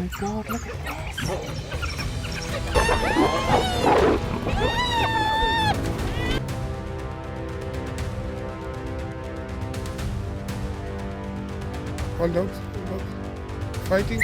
my god, look at this! One dog. Fighting.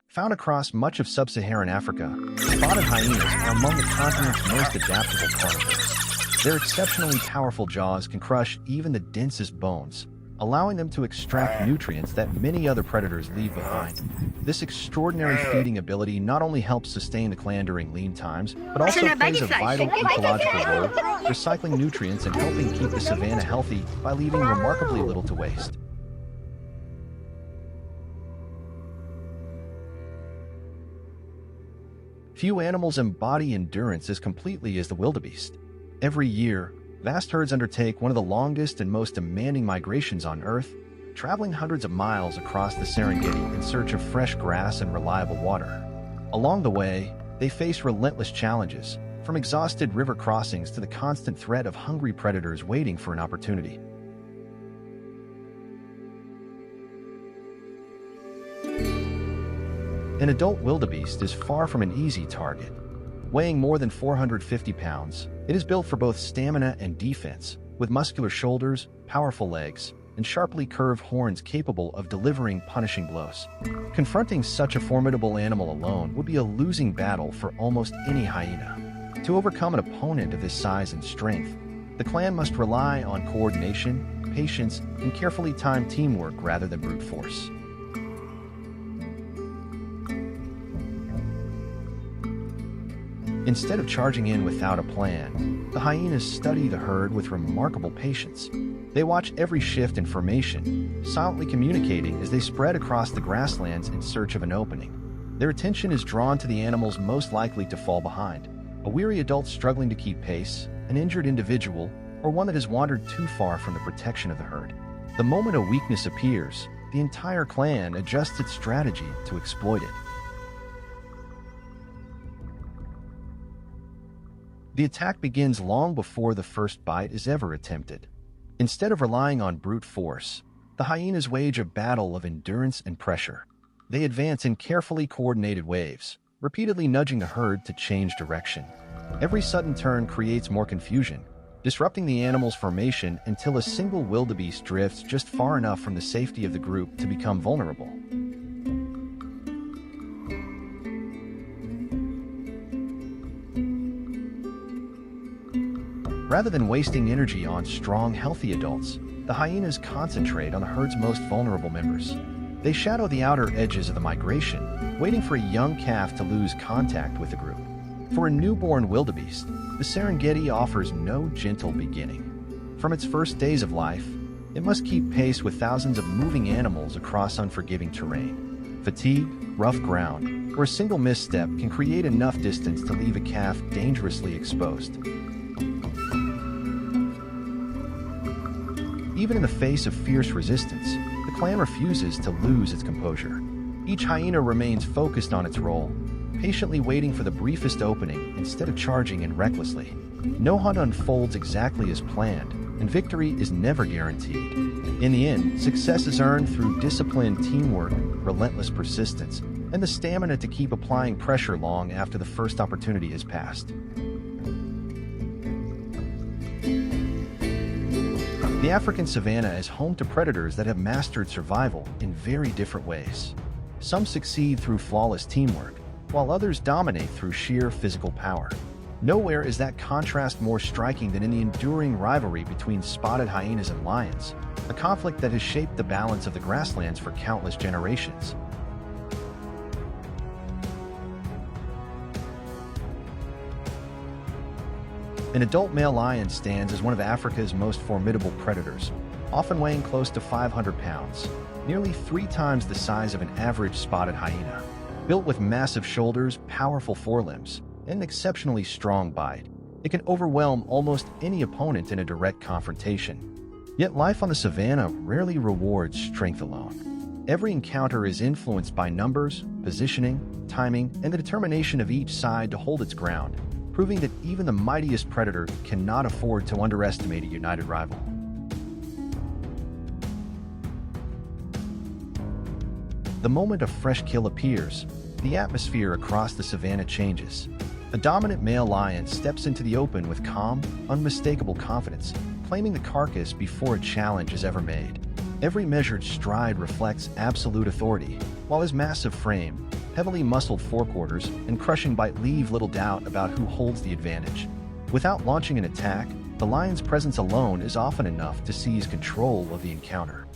Found across much of sub-Saharan Africa, spotted hyenas are among the continent's most adaptable carnivores. Their exceptionally powerful jaws can crush even the densest bones, allowing them to extract nutrients that many other predators leave behind. This extraordinary feeding ability not only helps sustain the clan during lean times, but also plays a vital ecological role, recycling nutrients and helping keep the savanna healthy by leaving remarkably little to waste. Few animals embody endurance as completely as the wildebeest. Every year, vast herds undertake one of the longest and most demanding migrations on Earth, traveling hundreds of miles across the Serengeti in search of fresh grass and reliable water. Along the way, they face relentless challenges, from exhausted river crossings to the constant threat of hungry predators waiting for an opportunity. An adult wildebeest is far from an easy target. Weighing more than 450 pounds, it is built for both stamina and defense, with muscular shoulders, powerful legs, and sharply curved horns capable of delivering punishing blows. Confronting such a formidable animal alone would be a losing battle for almost any hyena. To overcome an opponent of this size and strength, the clan must rely on coordination, patience, and carefully timed teamwork rather than brute force. Instead of charging in without a plan, the hyenas study the herd with remarkable patience. They watch every shift in formation, silently communicating as they spread across the grasslands in search of an opening. Their attention is drawn to the animals most likely to fall behind: a weary adult struggling to keep pace, an injured individual, or one that has wandered too far from the protection of the herd. The moment a weakness appears, the entire clan adjusts its strategy to exploit it. The attack begins long before the first bite is ever attempted. Instead of relying on brute force, the hyenas wage a battle of endurance and pressure. They advance in carefully coordinated waves, repeatedly nudging the herd to change direction. Every sudden turn creates more confusion, disrupting the animal's formation until a single wildebeest drifts just far enough from the safety of the group to become vulnerable. Rather than wasting energy on strong, healthy adults, the hyenas concentrate on the herd's most vulnerable members. They shadow the outer edges of the migration, waiting for a young calf to lose contact with the group. For a newborn wildebeest, the Serengeti offers no gentle beginning. From its first days of life, it must keep pace with thousands of moving animals across unforgiving terrain. Fatigue, rough ground, or a single misstep can create enough distance to leave a calf dangerously exposed. Even in the face of fierce resistance, the clan refuses to lose its composure. Each hyena remains focused on its role, patiently waiting for the briefest opening instead of charging in recklessly. No hunt unfolds exactly as planned, and victory is never guaranteed. In the end, success is earned through disciplined teamwork, relentless persistence, and the stamina to keep applying pressure long after the first opportunity has passed. The African savanna is home to predators that have mastered survival in very different ways. Some succeed through flawless teamwork, while others dominate through sheer physical power. Nowhere is that contrast more striking than in the enduring rivalry between spotted hyenas and lions, a conflict that has shaped the balance of the grasslands for countless generations. An adult male lion stands as one of Africa's most formidable predators, often weighing close to 500 pounds, nearly 3 times the size of an average spotted hyena. Built with massive shoulders, powerful forelimbs, and an exceptionally strong bite, it can overwhelm almost any opponent in a direct confrontation. Yet life on the savanna rarely rewards strength alone. Every encounter is influenced by numbers, positioning, timing, and the determination of each side to hold its ground, proving that even the mightiest predator cannot afford to underestimate a united rival. The moment a fresh kill appears, the atmosphere across the savanna changes. A dominant male lion steps into the open with calm, unmistakable confidence, claiming the carcass before a challenge is ever made. Every measured stride reflects absolute authority, while his massive frame, heavily muscled forequarters, and crushing bite leave little doubt about who holds the advantage. Without launching an attack, the lion's presence alone is often enough to seize control of the encounter.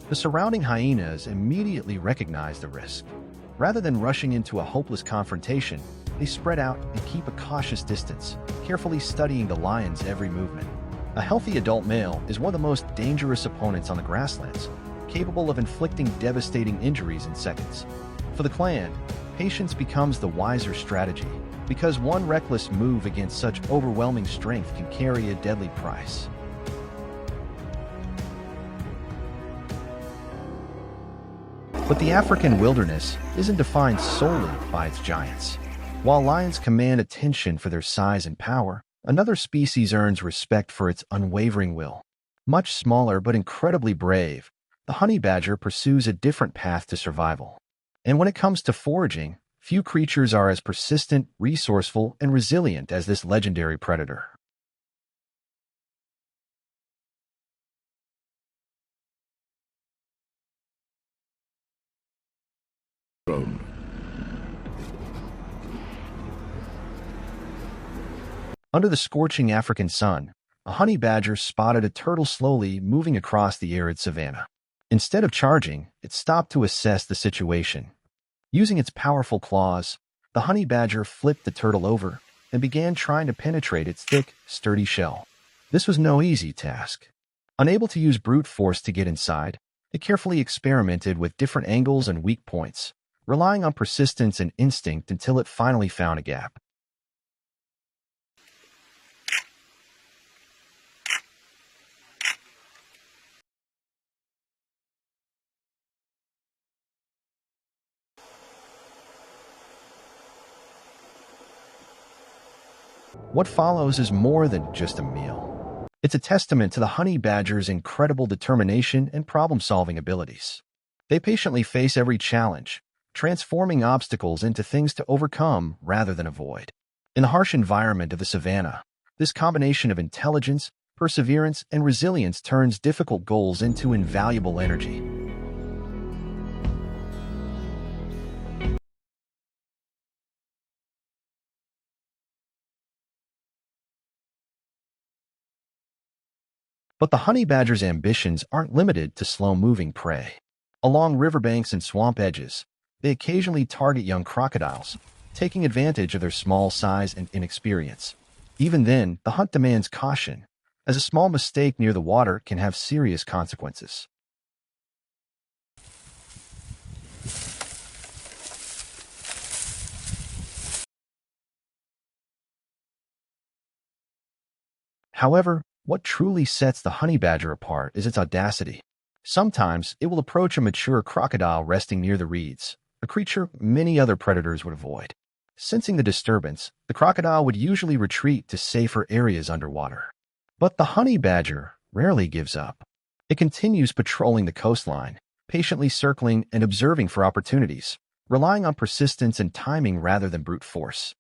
The surrounding hyenas immediately recognize the risk. Rather than rushing into a hopeless confrontation, they spread out and keep a cautious distance, carefully studying the lion's every movement. A healthy adult male is one of the most dangerous opponents on the grasslands, capable of inflicting devastating injuries in seconds. For the clan, patience becomes the wiser strategy, because one reckless move against such overwhelming strength can carry a deadly price. But the African wilderness isn't defined solely by its giants. While lions command attention for their size and power, another species earns respect for its unwavering will. Much smaller but incredibly brave, the honey badger pursues a different path to survival. And when it comes to foraging, few creatures are as persistent, resourceful, and resilient as this legendary predator. Under the scorching African sun, a honey badger spotted a turtle slowly moving across the arid savanna. Instead of charging, it stopped to assess the situation. Using its powerful claws, the honey badger flipped the turtle over and began trying to penetrate its thick, sturdy shell. This was no easy task. Unable to use brute force to get inside, it carefully experimented with different angles and weak points, relying on persistence and instinct until it finally found a gap. What follows is more than just a meal. It's a testament to the honey badger's incredible determination and problem-solving abilities. They patiently face every challenge, transforming obstacles into things to overcome rather than avoid. In the harsh environment of the savanna, this combination of intelligence, perseverance, and resilience turns difficult goals into invaluable energy. But the honey badger's ambitions aren't limited to slow-moving prey. Along riverbanks and swamp edges, they occasionally target young crocodiles, taking advantage of their small size and inexperience. Even then, the hunt demands caution, as a small mistake near the water can have serious consequences. However, what truly sets the honey badger apart is its audacity. Sometimes it will approach a mature crocodile resting near the reeds, a creature many other predators would avoid. Sensing the disturbance, the crocodile would usually retreat to safer areas underwater. But the honey badger rarely gives up. It continues patrolling the coastline, patiently circling and observing for opportunities, relying on persistence and timing rather than brute force.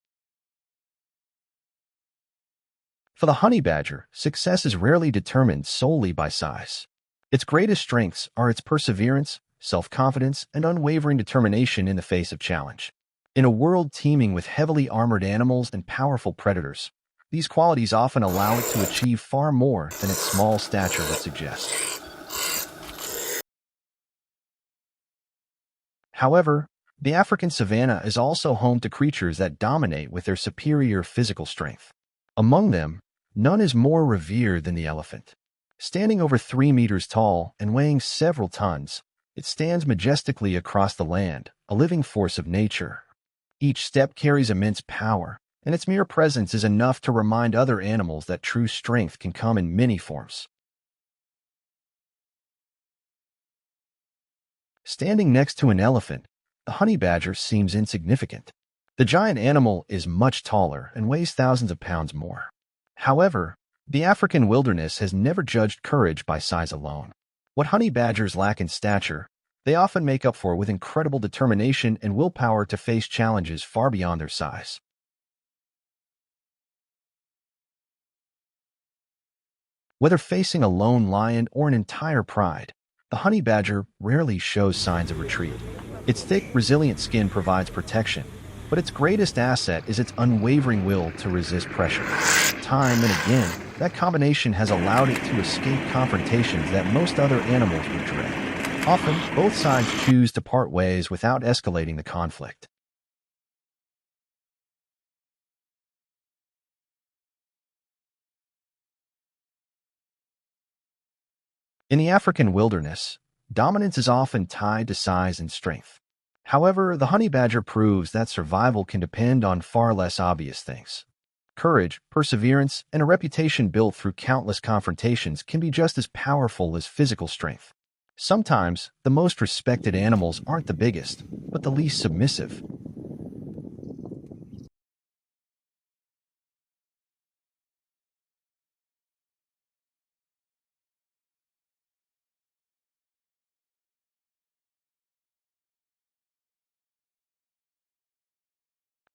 For the honey badger, success is rarely determined solely by size. Its greatest strengths are its perseverance, self-confidence, and unwavering determination in the face of challenge. In a world teeming with heavily armored animals and powerful predators, these qualities often allow it to achieve far more than its small stature would suggest. However, the African savanna is also home to creatures that dominate with their superior physical strength. Among them, none is more revered than the elephant. Standing over 3 meters tall and weighing several tons, it stands majestically across the land, a living force of nature. Each step carries immense power, and its mere presence is enough to remind other animals that true strength can come in many forms. Standing next to an elephant, the honey badger seems insignificant. The giant animal is much taller and weighs thousands of pounds more. However, the African wilderness has never judged courage by size alone. What honey badgers lack in stature, they often make up for with incredible determination and willpower to face challenges far beyond their size. Whether facing a lone lion or an entire pride, the honey badger rarely shows signs of retreat. Its thick, resilient skin provides protection, but its greatest asset is its unwavering will to resist pressure. Time and again, that combination has allowed it to escape confrontations that most other animals would dread. Often, both sides choose to part ways without escalating the conflict. In the African wilderness, dominance is often tied to size and strength. However, the honey badger proves that survival can depend on far less obvious things. Courage, perseverance, and a reputation built through countless confrontations can be just as powerful as physical strength. Sometimes, the most respected animals aren't the biggest, but the least submissive.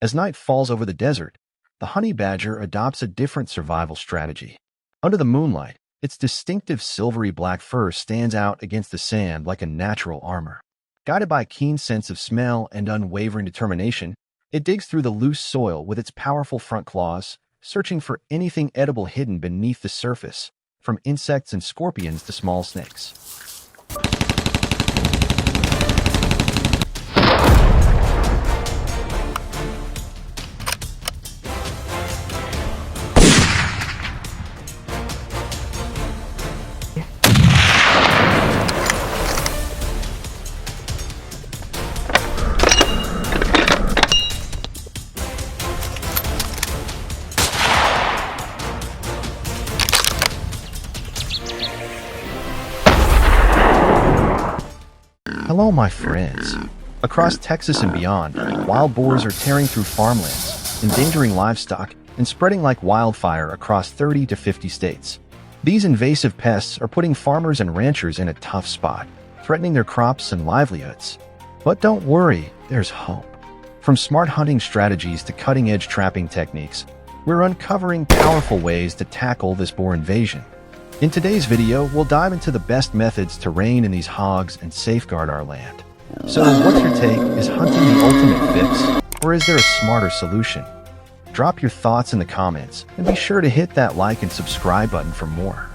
As night falls over the desert, the honey badger adopts a different survival strategy. Under the moonlight, its distinctive silvery black fur stands out against the sand like a natural armor. Guided by a keen sense of smell and unwavering determination, it digs through the loose soil with its powerful front claws, searching for anything edible hidden beneath the surface, from insects and scorpions to small snakes. Hello, my friends. Across Texas and beyond, wild boars are tearing through farmlands, endangering livestock, and spreading like wildfire across 30 to 50 states. These invasive pests are putting farmers and ranchers in a tough spot, threatening their crops and livelihoods. But don't worry, there's hope. From smart hunting strategies to cutting-edge trapping techniques, we're uncovering powerful ways to tackle this boar invasion. In today's video, we'll dive into the best methods to rein in these hogs and safeguard our land. So, what's your take? Is hunting the ultimate fix, or is there a smarter solution? Drop your thoughts in the comments, and be sure to hit that like and subscribe button for more.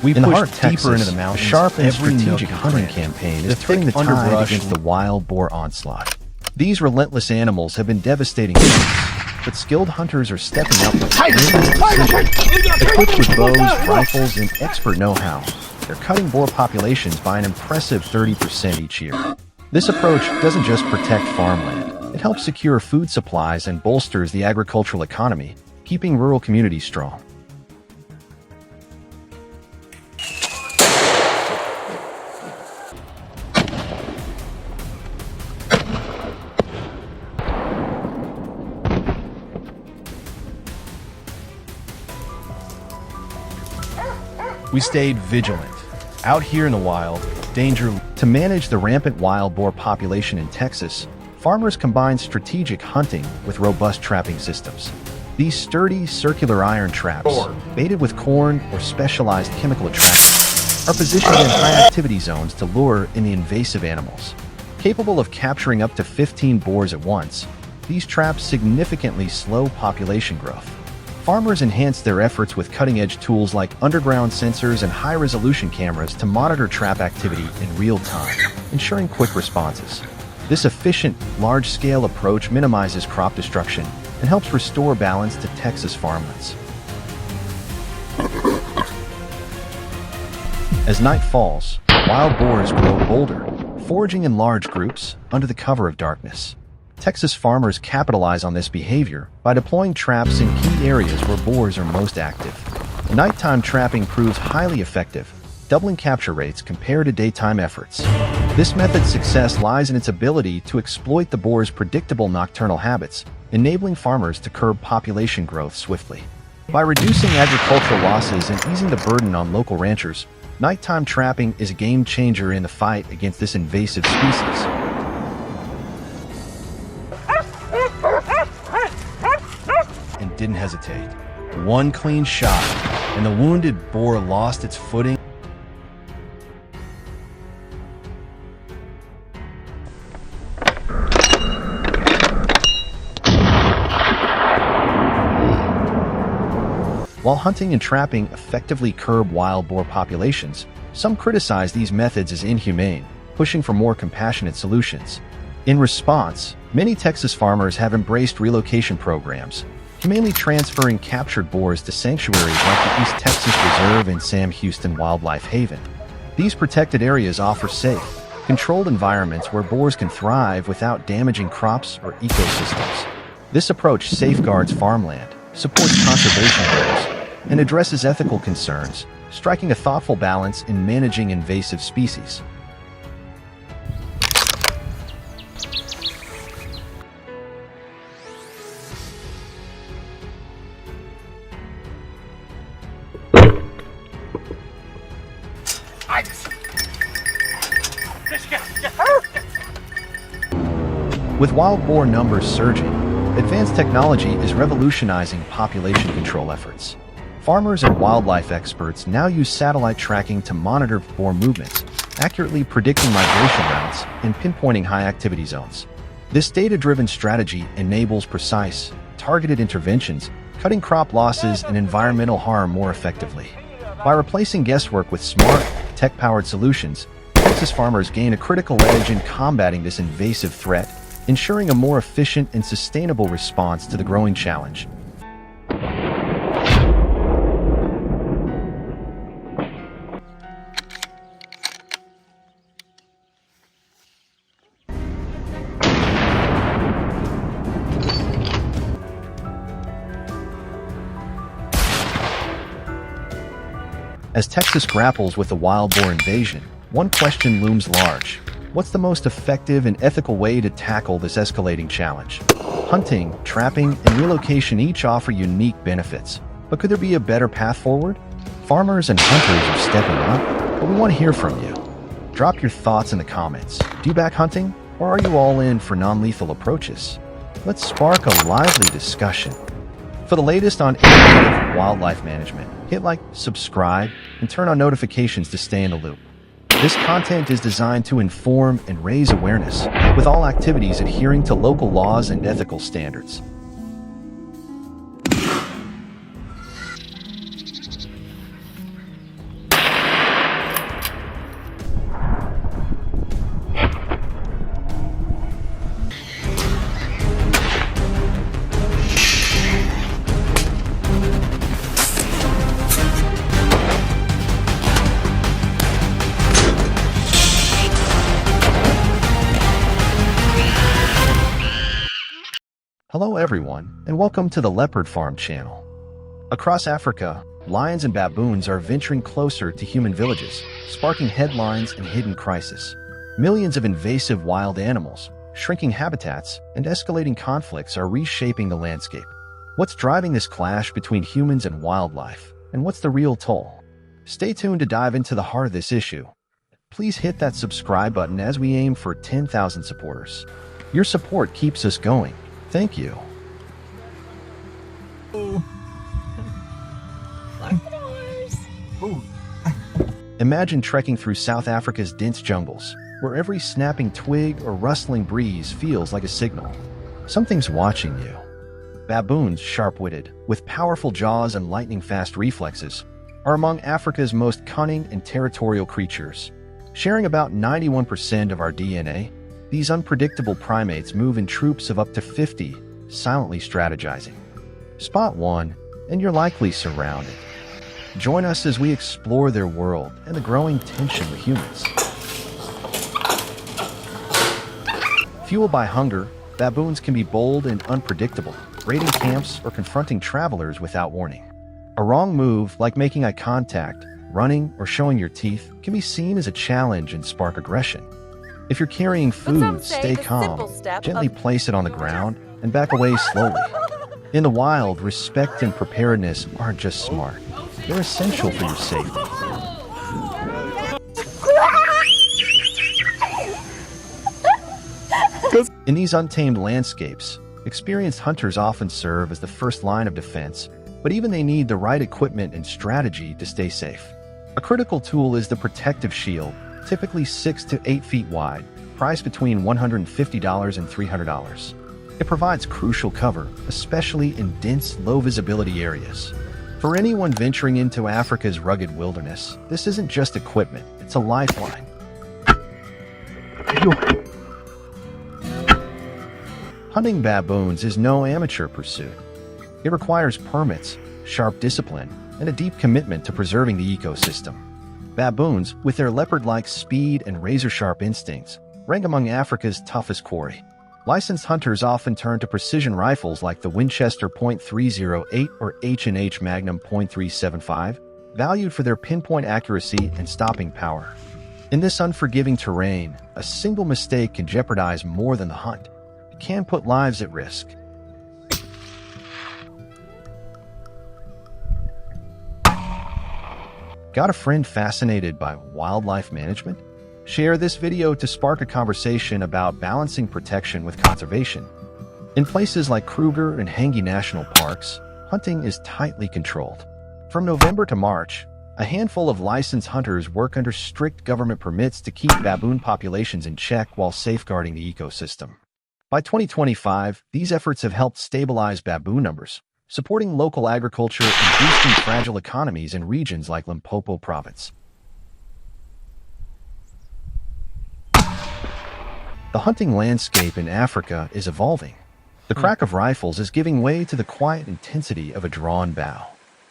We push deeper into the mountains. A sharp and strategic hunting campaign is turning the tide against the wild boar onslaught. These relentless animals have been devastating beasts, but skilled hunters are stepping up with equipped with bows, rifles, and expert know-how. They're cutting boar populations by an impressive 30% each year. This approach doesn't just protect farmland, it helps secure food supplies and bolsters the agricultural economy, keeping rural communities strong. We stayed vigilant. Out here in the wild, danger. To manage the rampant wild boar population in Texas, farmers combined strategic hunting with robust trapping systems. These sturdy, circular iron traps, baited with corn or specialized chemical attractants, are positioned in high-activity zones to lure in the invasive animals. Capable of capturing up to 15 boars at once, these traps significantly slow population growth. Farmers enhance their efforts with cutting-edge tools like underground sensors and high-resolution cameras to monitor trap activity in real time, ensuring quick responses. This efficient, large-scale approach minimizes crop destruction and helps restore balance to Texas farmlands. As night falls, wild boars grow bolder, foraging in large groups under the cover of darkness. Texas farmers capitalize on this behavior by deploying traps in key areas where boars are most active. Nighttime trapping proves highly effective, doubling capture rates compared to daytime efforts. This method's success lies in its ability to exploit the boar's predictable nocturnal habits, enabling farmers to curb population growth swiftly. By reducing agricultural losses and easing the burden on local ranchers, nighttime trapping is a game changer in the fight against this invasive species. And didn't hesitate. One clean shot, and the wounded boar lost its footing. While hunting and trapping effectively curb wild boar populations, some criticize these methods as inhumane, pushing for more compassionate solutions. In response, many Texas farmers have embraced relocation programs, humanely transferring captured boars to sanctuaries like the East Texas Reserve and Sam Houston Wildlife Haven. These protected areas offer safe, controlled environments where boars can thrive without damaging crops or ecosystems. This approach safeguards farmland, supports conservation goals, and addresses ethical concerns, striking a thoughtful balance in managing invasive species. With wild boar numbers surging, advanced technology is revolutionizing population control efforts. Farmers and wildlife experts now use satellite tracking to monitor boar movements, accurately predicting migration routes and pinpointing high-activity zones. This data-driven strategy enables precise, targeted interventions, cutting crop losses and environmental harm more effectively. By replacing guesswork with smart, tech-powered solutions, Texas farmers gain a critical edge in combating this invasive threat, ensuring a more efficient and sustainable response to the growing challenge. As Texas grapples with the wild boar invasion, one question looms large. What's the most effective and ethical way to tackle this escalating challenge? Hunting, trapping, and relocation each offer unique benefits, but could there be a better path forward? Farmers and hunters are stepping up, but we want to hear from you. Drop your thoughts in the comments. Do you back hunting, or are you all in for non-lethal approaches? Let's spark a lively discussion. For the latest on innovative wildlife management, hit like, subscribe, and turn on notifications to stay in the loop. This content is designed to inform and raise awareness, with all activities adhering to local laws and ethical standards. Hello everyone, and welcome to the Leopard Farm channel. Across Africa, lions and baboons are venturing closer to human villages, sparking headlines and hidden crisis. Millions of invasive wild animals, shrinking habitats, and escalating conflicts are reshaping the landscape. What's driving this clash between humans and wildlife, and what's the real toll? Stay tuned to dive into the heart of this issue. Please hit that subscribe button as we aim for 10,000 supporters. Your support keeps us going. Thank you. Imagine trekking through South Africa's dense jungles, where every snapping twig or rustling breeze feels like a signal. Something's watching you. Baboons, sharp-witted, with powerful jaws and lightning-fast reflexes, are among Africa's most cunning and territorial creatures. Sharing about 91% of our DNA, these unpredictable primates move in troops of up to 50, silently strategizing. Spot one, and you're likely surrounded. Join us as we explore their world and the growing tension with humans. Fueled by hunger, baboons can be bold and unpredictable, raiding camps or confronting travelers without warning. A wrong move, like making eye contact, running, or showing your teeth, can be seen as a challenge and spark aggression. If you're carrying food, stay calm, gently place it on the ground, and back away slowly. In the wild, respect and preparedness aren't just smart, they're essential for your safety. In these untamed landscapes, experienced hunters often serve as the first line of defense, but even they need the right equipment and strategy to stay safe. A critical tool is the protective shield, typically 6 to 8 feet wide, priced between $150 and $300. It provides crucial cover, especially in dense, low-visibility areas. For anyone venturing into Africa's rugged wilderness, this isn't just equipment, it's a lifeline. Hunting baboons is no amateur pursuit. It requires permits, sharp discipline, and a deep commitment to preserving the ecosystem. Baboons, with their leopard-like speed and razor-sharp instincts, rank among Africa's toughest quarry. Licensed hunters often turn to precision rifles like the Winchester .308 or H&H Magnum .375, valued for their pinpoint accuracy and stopping power. In this unforgiving terrain, a single mistake can jeopardize more than the hunt. It can put lives at risk. Got a friend fascinated by wildlife management? Share this video to spark a conversation about balancing protection with conservation. In places like Kruger and Hengi National Parks, hunting is tightly controlled. From November to March, a handful of licensed hunters work under strict government permits to keep baboon populations in check while safeguarding the ecosystem. By 2025, these efforts have helped stabilize baboon numbers, supporting local agriculture and boosting fragile economies in regions like Limpopo Province. The hunting landscape in Africa is evolving. The crack of rifles is giving way to the quiet intensity of a drawn bow.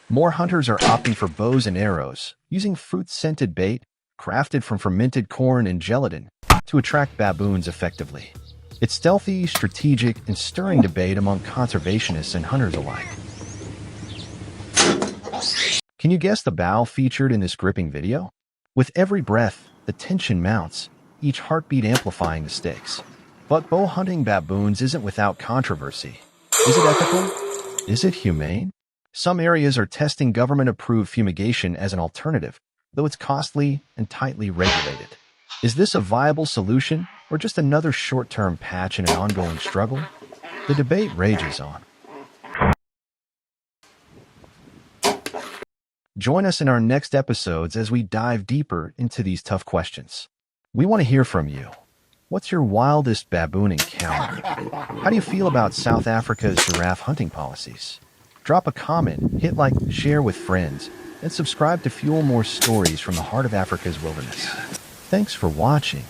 More hunters are opting for bows and arrows, using fruit-scented bait, crafted from fermented corn and gelatin, to attract baboons effectively. It's stealthy, strategic, and stirring debate among conservationists and hunters alike. Can you guess the bow featured in this gripping video? With every breath, the tension mounts, each heartbeat amplifying the stakes. But bow hunting baboons isn't without controversy. Is it ethical? Is it humane? Some areas are testing government-approved fumigation as an alternative, though it's costly and tightly regulated. Is this a viable solution, or just another short-term patch in an ongoing struggle? The debate rages on. Join us in our next episodes as we dive deeper into these tough questions. We want to hear from you. What's your wildest baboon encounter? How do you feel about South Africa's giraffe hunting policies? Drop a comment, hit like, share with friends, and subscribe to fuel more stories from the heart of Africa's wilderness. Thanks for watching.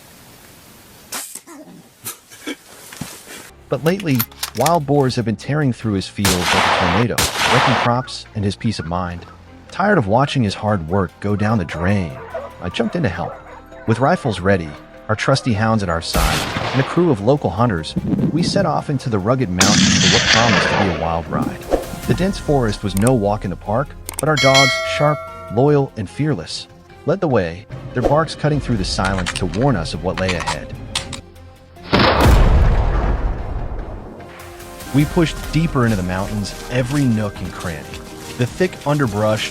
But lately, wild boars have been tearing through his fields like a tornado, wrecking crops and his peace of mind. Tired of watching his hard work go down the drain, I jumped in to help. With rifles ready, our trusty hounds at our side, and a crew of local hunters, we set off into the rugged mountains for what promised to be a wild ride. The dense forest was no walk in the park, but our dogs, sharp, loyal, and fearless, led the way, their barks cutting through the silence to warn us of what lay ahead. We pushed deeper into the mountains, every nook and cranny. The thick underbrush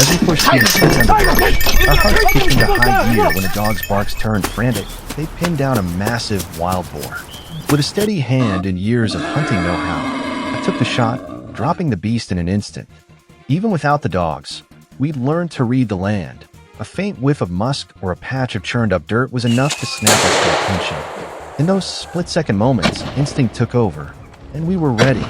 As we pushed through the thick underbrush, our hearts kicked into high gear when the dog's barks turned frantic. They pinned down a massive wild boar. With a steady hand and years of hunting know-how, I took the shot, dropping the beast in an instant. Even without the dogs, we'd learned to read the land. A faint whiff of musk or a patch of churned-up dirt was enough to snap us to attention. In those split-second moments, instinct took over, and we were ready.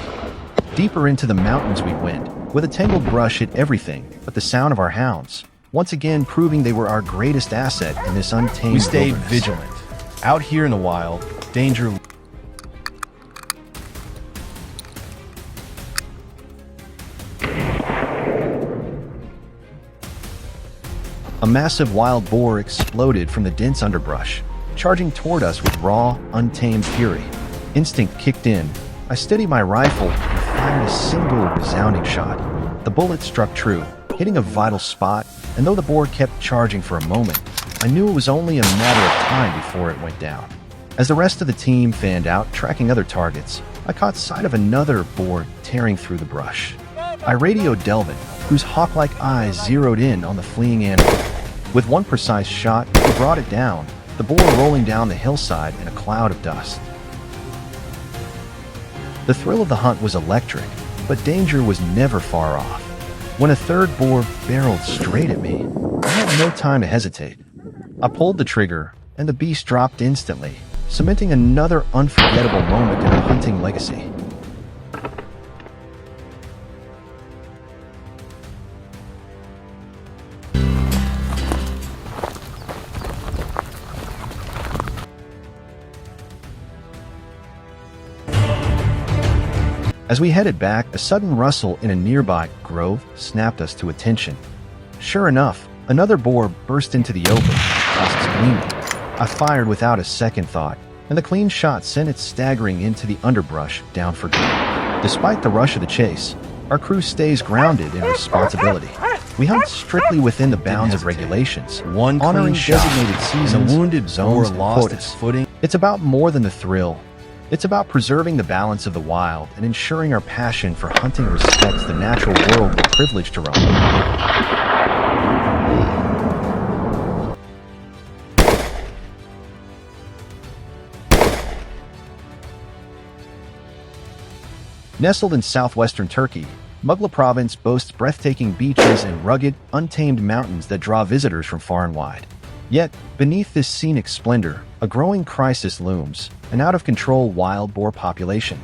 Deeper into the mountains we went, where the tangled brush hid everything but the sound of our hounds, once again proving they were our greatest asset in this untamed We stayed wilderness. vigilant. Out here in the wild, danger... A massive wild boar exploded from the dense underbrush, charging toward us with raw, untamed fury. Instinct kicked in. I steadied my rifle and fired a single resounding shot. The bullet struck true, hitting a vital spot, and though the boar kept charging for a moment, I knew it was only a matter of time before it went down. As the rest of the team fanned out, tracking other targets, I caught sight of another boar tearing through the brush. I radioed Delvin, whose hawk-like eyes zeroed in on the fleeing animal. With one precise shot, he brought it down, the boar rolling down the hillside in a cloud of dust. The thrill of the hunt was electric, but danger was never far off. When a third boar barreled straight at me, I had no time to hesitate. I pulled the trigger, and the beast dropped instantly, cementing another unforgettable moment in a hunting legacy. As we headed back, a sudden rustle in a nearby grove snapped us to attention. Sure enough, another boar burst into the open, tusks gleaming. I fired without a second thought, and the clean shot sent it staggering into the underbrush down for good. Despite the rush of the chase, our crew stays grounded in responsibility. We hunt strictly within the bounds of regulations, honoring designated seasons, wounded zones, and quotas. It's about more than the thrill. It's about preserving the balance of the wild and ensuring our passion for hunting respects the natural world we're privileged to roam. Nestled in southwestern Turkey, Mugla Province boasts breathtaking beaches and rugged, untamed mountains that draw visitors from far and wide. Yet, beneath this scenic splendor, a growing crisis looms, an out-of-control wild boar population.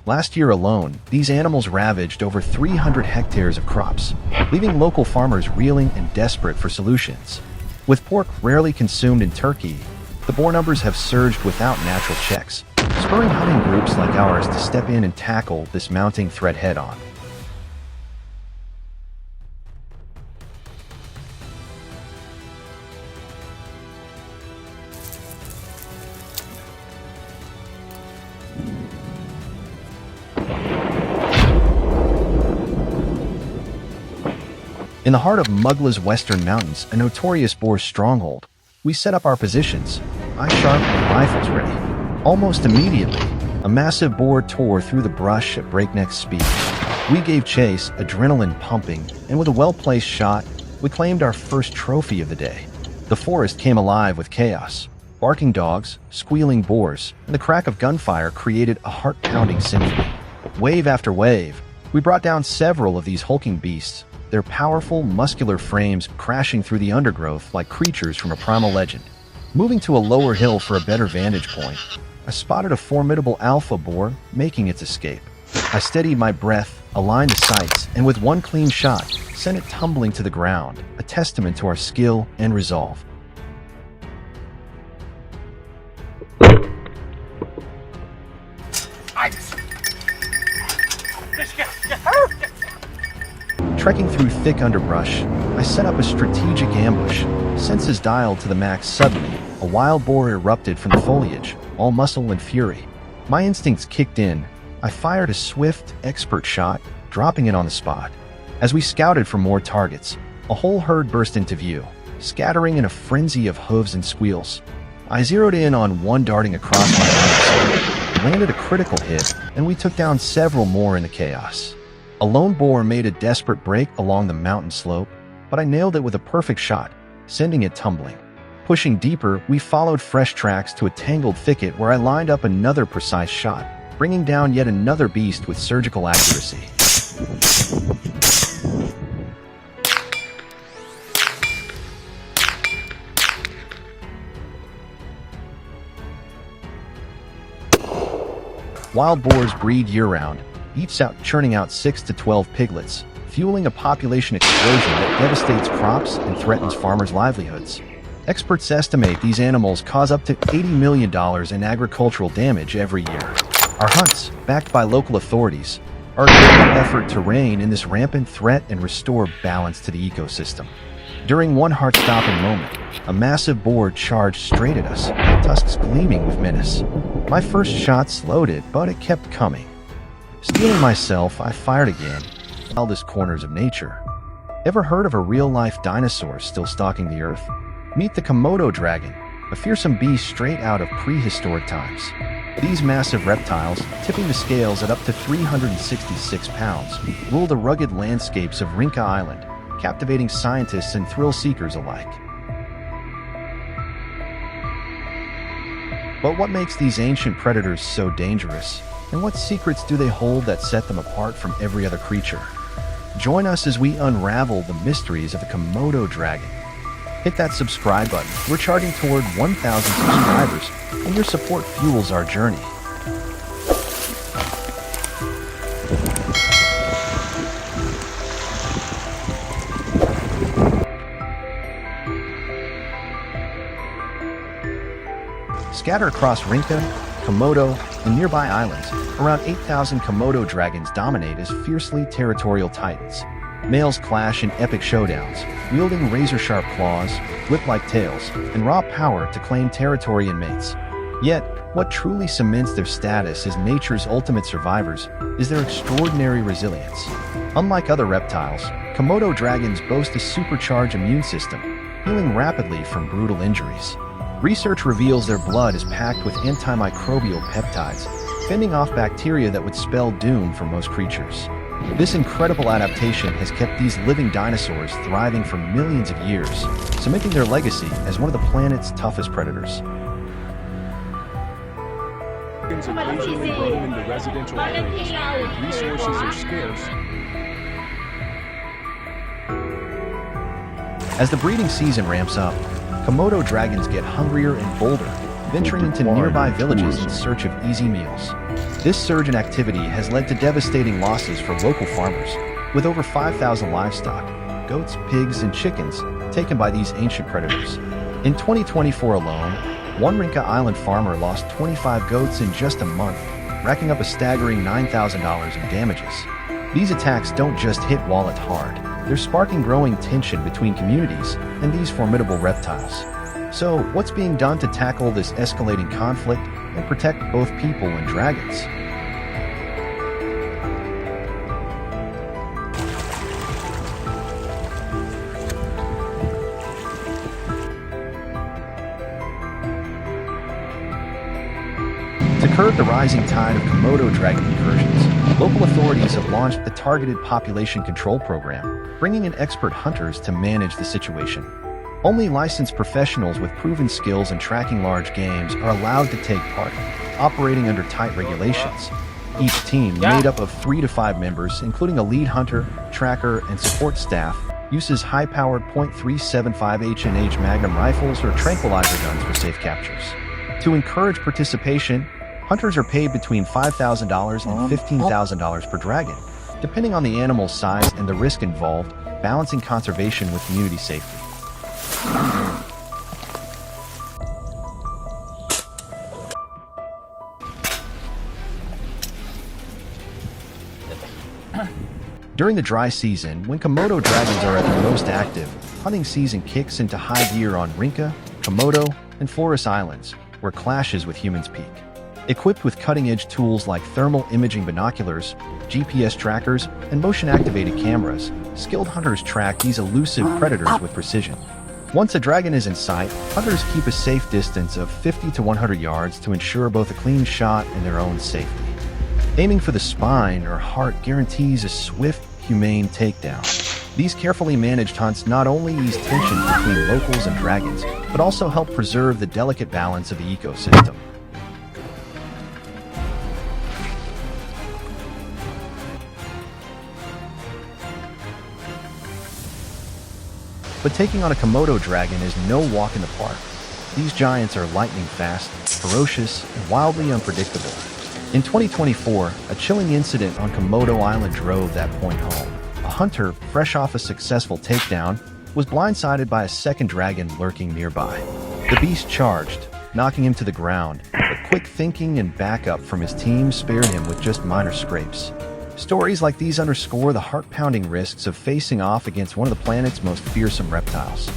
Last year alone, these animals ravaged over 300 hectares of crops, leaving local farmers reeling and desperate for solutions. With pork rarely consumed in Turkey, the boar numbers have surged without natural checks, spurring hunting groups like ours to step in and tackle this mounting threat head-on. In the heart of Mugla's western mountains, a notorious boar stronghold, we set up our positions, eye sharp and rifles ready. Almost immediately, a massive boar tore through the brush at breakneck speed. We gave chase, adrenaline pumping, and with a well-placed shot, we claimed our first trophy of the day. The forest came alive with chaos. Barking dogs, squealing boars, and the crack of gunfire created a heart-pounding symphony. Wave after wave, we brought down several of these hulking beasts, their powerful, muscular frames crashing through the undergrowth like creatures from a primal legend. Moving to a lower hill for a better vantage point, I spotted a formidable alpha boar making its escape. I steadied my breath, aligned the sights, and with one clean shot, sent it tumbling to the ground, a testament to our skill and resolve. Trekking through thick underbrush, I set up a strategic ambush. Senses dialed to the max suddenly, a wild boar erupted from the foliage, all muscle and fury. My instincts kicked in. I fired a swift, expert shot, dropping it on the spot. As we scouted for more targets, a whole herd burst into view, scattering in a frenzy of hooves and squeals. I zeroed in on one darting across my eyes, landed a critical hit, and we took down several more in the chaos. A lone boar made a desperate break along the mountain slope, but I nailed it with a perfect shot, sending it tumbling. Pushing deeper, we followed fresh tracks to a tangled thicket where I lined up another precise shot, bringing down yet another beast with surgical accuracy. Wild boars breed year-round, each churning out 6 to 12 piglets, fueling a population explosion that devastates crops and threatens farmers' livelihoods. Experts estimate these animals cause up to $80 million in agricultural damage every year. Our hunts, backed by local authorities, are a critical effort to rein in this rampant threat and restore balance to the ecosystem. During one heart-stopping moment, a massive boar charged straight at us, tusks gleaming with menace. My first shot slowed it, but it kept coming. Steeling myself, I fired again, in the wildest corners of nature. Ever heard of a real-life dinosaur still stalking the earth? Meet the Komodo dragon, a fearsome beast straight out of prehistoric times. These massive reptiles, tipping the scales at up to 366 pounds, rule the rugged landscapes of Rinca Island, captivating scientists and thrill-seekers alike. But what makes these ancient predators so dangerous? And what secrets do they hold that set them apart from every other creature? Join us as we unravel the mysteries of the Komodo dragon. Hit that subscribe button. We're charting toward 1,000 subscribers, and your support fuels our journey. Scattered across Rinca, Komodo, and nearby islands, around 8,000 Komodo dragons dominate as fiercely territorial titans. Males clash in epic showdowns, wielding razor-sharp claws, whip-like tails, and raw power to claim territory and mates. Yet, what truly cements their status as nature's ultimate survivors is their extraordinary resilience. Unlike other reptiles, Komodo dragons boast a supercharged immune system, healing rapidly from brutal injuries. Research reveals their blood is packed with antimicrobial peptides, fending off bacteria that would spell doom for most creatures. This incredible adaptation has kept these living dinosaurs thriving for millions of years, cementing their legacy as one of the planet's toughest predators. Occasionally roam into residential areas where resources are scarce. As the breeding season ramps up, Komodo dragons get hungrier and bolder, venturing into nearby villages in search of easy meals. This surge in activity has led to devastating losses for local farmers, with over 5,000 livestock, goats, pigs, and chickens, taken by these ancient predators. In 2024 alone, one Rinca Island farmer lost 25 goats in just a month, racking up a staggering $9,000 in damages. These attacks don't just hit wallets hard, they're sparking growing tension between communities and these formidable reptiles. So, what's being done to tackle this escalating conflict and protect both people and dragons? To curb the rising tide of Komodo dragon incursions, local authorities have launched a targeted population control program, bringing in expert hunters to manage the situation. Only licensed professionals with proven skills in tracking large games are allowed to take part, operating under tight regulations. Each team, made up of 3 to 5 members, including a lead hunter, tracker, and support staff, uses high-powered .375 H&H Magnum rifles or tranquilizer guns for safe captures. To encourage participation, hunters are paid between $5,000 and $15,000 per dragon, depending on the animal's size and the risk involved, balancing conservation with community safety. During the dry season, when Komodo dragons are at their most active, hunting season kicks into high gear on Rinca, Komodo, and Flores Islands, where clashes with humans peak. Equipped with cutting-edge tools like thermal imaging binoculars, GPS trackers, and motion-activated cameras, skilled hunters track these elusive predators with precision. Once a dragon is in sight, hunters keep a safe distance of 50 to 100 yards to ensure both a clean shot and their own safety. Aiming for the spine or heart guarantees a swift, humane takedown. These carefully managed hunts not only ease tension between locals and dragons, but also help preserve the delicate balance of the ecosystem. But taking on a Komodo dragon is no walk in the park. These giants are lightning fast, ferocious, and wildly unpredictable. In 2024, a chilling incident on Komodo Island drove that point home. A hunter, fresh off a successful takedown, was blindsided by a second dragon lurking nearby. The beast charged, knocking him to the ground, but quick thinking and backup from his team spared him with just minor scrapes. Stories like these underscore the heart-pounding risks of facing off against one of the planet's most fearsome reptiles.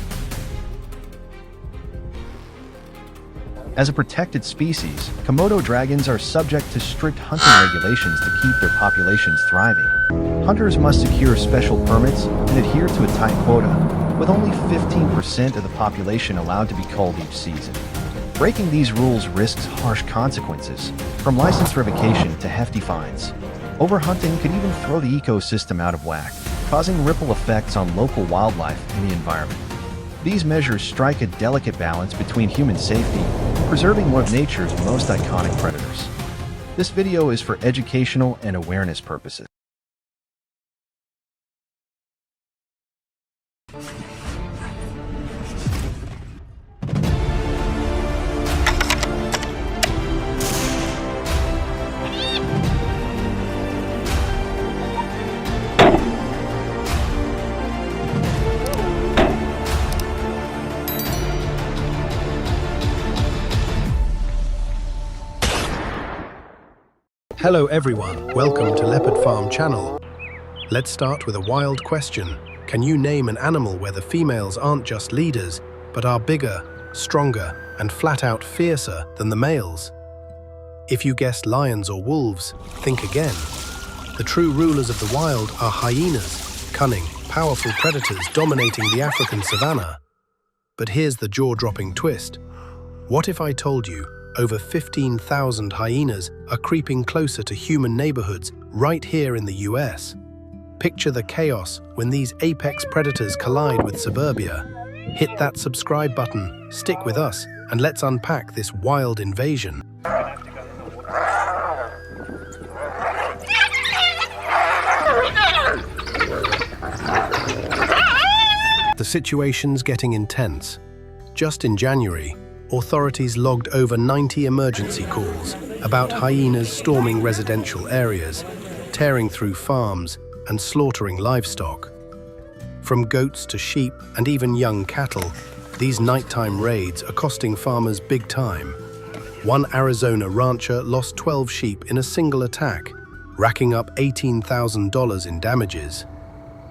As a protected species, Komodo dragons are subject to strict hunting regulations to keep their populations thriving. Hunters must secure special permits and adhere to a tight quota, with only 15% of the population allowed to be culled each season. Breaking these rules risks harsh consequences, from license revocation to hefty fines. Overhunting could even throw the ecosystem out of whack, causing ripple effects on local wildlife and the environment. These measures strike a delicate balance between human safety and preserving one of nature's most iconic predators. This video is for educational and awareness purposes. Hello everyone, welcome to Leopard Farm channel. Let's start with a wild question. Can you name an animal where the females aren't just leaders, but are bigger, stronger, and flat out fiercer than the males? If you guessed lions or wolves, think again. The true rulers of the wild are hyenas, cunning, powerful predators dominating the African savanna. But here's the jaw-dropping twist. What if I told you over 15,000 hyenas are creeping closer to human neighborhoods right here in the US? Picture the chaos when these apex predators collide with suburbia. Hit that subscribe button, stick with us, and let's unpack this wild invasion. The situation's getting intense. Just in January, authorities logged over 90 emergency calls about hyenas storming residential areas, tearing through farms, and slaughtering livestock. From goats to sheep and even young cattle, these nighttime raids are costing farmers big time. One Arizona rancher lost 12 sheep in a single attack, racking up $18,000 in damages.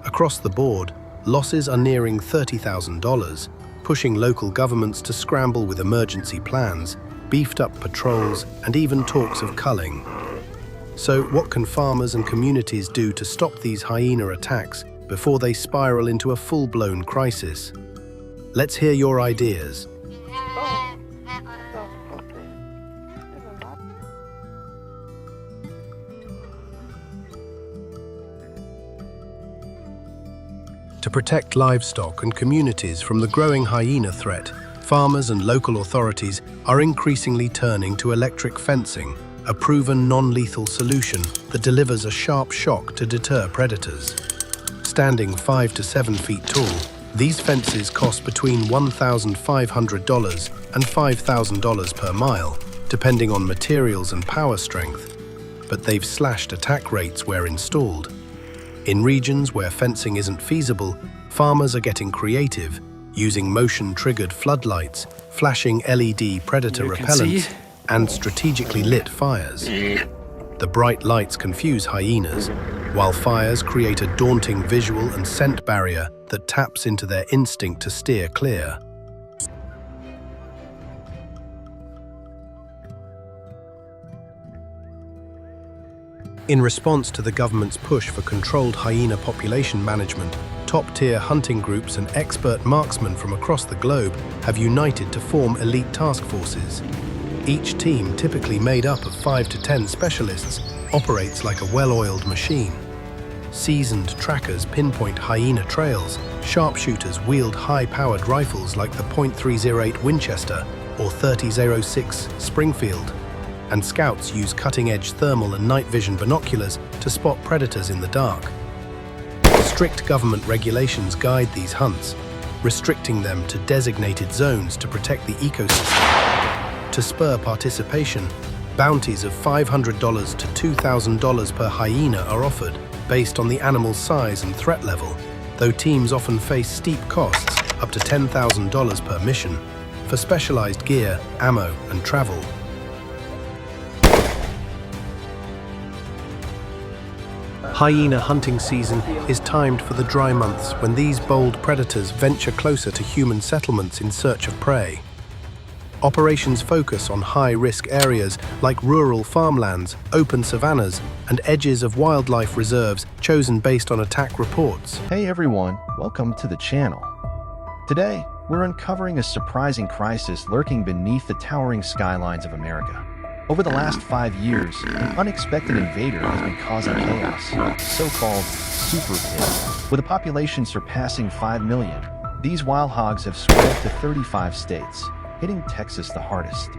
Across the board, losses are nearing $30,000, pushing local governments to scramble with emergency plans, beefed up patrols, and even talks of culling. So what can farmers and communities do to stop these hyena attacks before they spiral into a full-blown crisis? Let's hear your ideas. To protect livestock and communities from the growing hyena threat, farmers and local authorities are increasingly turning to electric fencing, a proven non-lethal solution that delivers a sharp shock to deter predators. Standing 5 to 7 feet tall, these fences cost between $1,500 and $5,000 per mile, depending on materials and power strength, but they've slashed attack rates where installed. In regions where fencing isn't feasible, farmers are getting creative, using motion-triggered floodlights, flashing LED predator repellents, and strategically lit fires. The bright lights confuse hyenas, while fires create a daunting visual and scent barrier that taps into their instinct to steer clear. In response to the government's push for controlled hyena population management, top-tier hunting groups and expert marksmen from across the globe have united to form elite task forces. Each team, typically made up of 5 to 10 specialists, operates like a well-oiled machine. Seasoned trackers pinpoint hyena trails, sharpshooters wield high-powered rifles like the .308 Winchester or 3006 Springfield, and scouts use cutting-edge thermal and night vision binoculars to spot predators in the dark. Strict government regulations guide these hunts, restricting them to designated zones to protect the ecosystem. To spur participation, bounties of $500 to $2,000 per hyena are offered based on the animal's size and threat level, though teams often face steep costs, up to $10,000 per mission, for specialized gear, ammo, and travel. Hyena hunting season is timed for the dry months when these bold predators venture closer to human settlements in search of prey. Operations focus on high-risk areas like rural farmlands, open savannas, and edges of wildlife reserves chosen based on attack reports. Hey everyone, welcome to the channel. Today, we're uncovering a surprising crisis lurking beneath the towering skylines of America. Over the last 5 years, an unexpected invader has been causing chaos, so-called super pig. With a population surpassing 5 million, these wild hogs have spread to 35 states, hitting Texas the hardest.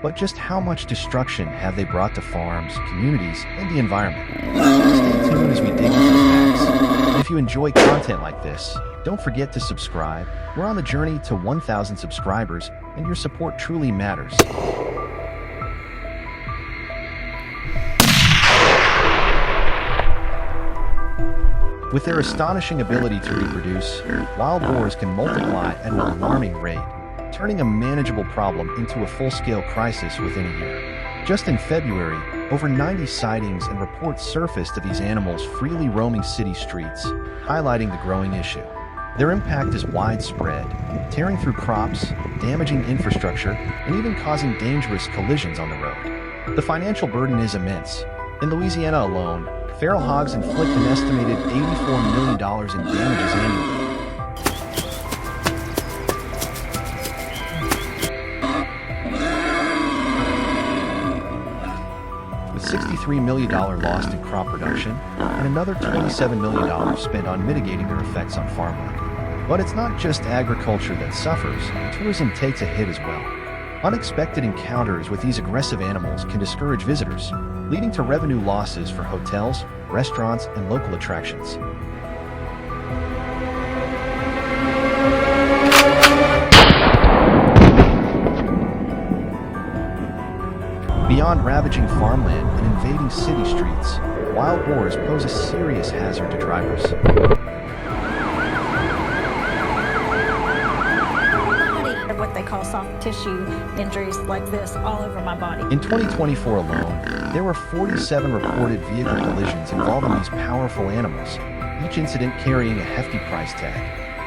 But just how much destruction have they brought to farms, communities, and the environment? Stay tuned as we dig into the facts. And if you enjoy content like this, don't forget to subscribe. We're on the journey to 1,000 subscribers, and your support truly matters. With their astonishing ability to reproduce, wild boars can multiply at an alarming rate, turning a manageable problem into a full-scale crisis within a year. Just in February, over 90 sightings and reports surfaced of these animals freely roaming city streets, highlighting the growing issue. Their impact is widespread, tearing through crops, damaging infrastructure, and even causing dangerous collisions on the road. The financial burden is immense. In Louisiana alone, feral hogs inflict an estimated $84 million in damages annually. With $63 million lost in crop production, and another $27 million spent on mitigating their effects on farmland. But it's not just agriculture that suffers, tourism takes a hit as well. Unexpected encounters with these aggressive animals can discourage visitors, leading to revenue losses for hotels, restaurants, and local attractions. Beyond ravaging farmland and invading city streets, wild boars pose a serious hazard to drivers. What they call soft tissue injuries like this all over my body. In 2024 alone, there were 47 reported vehicle collisions involving these powerful animals, each incident carrying a hefty price tag.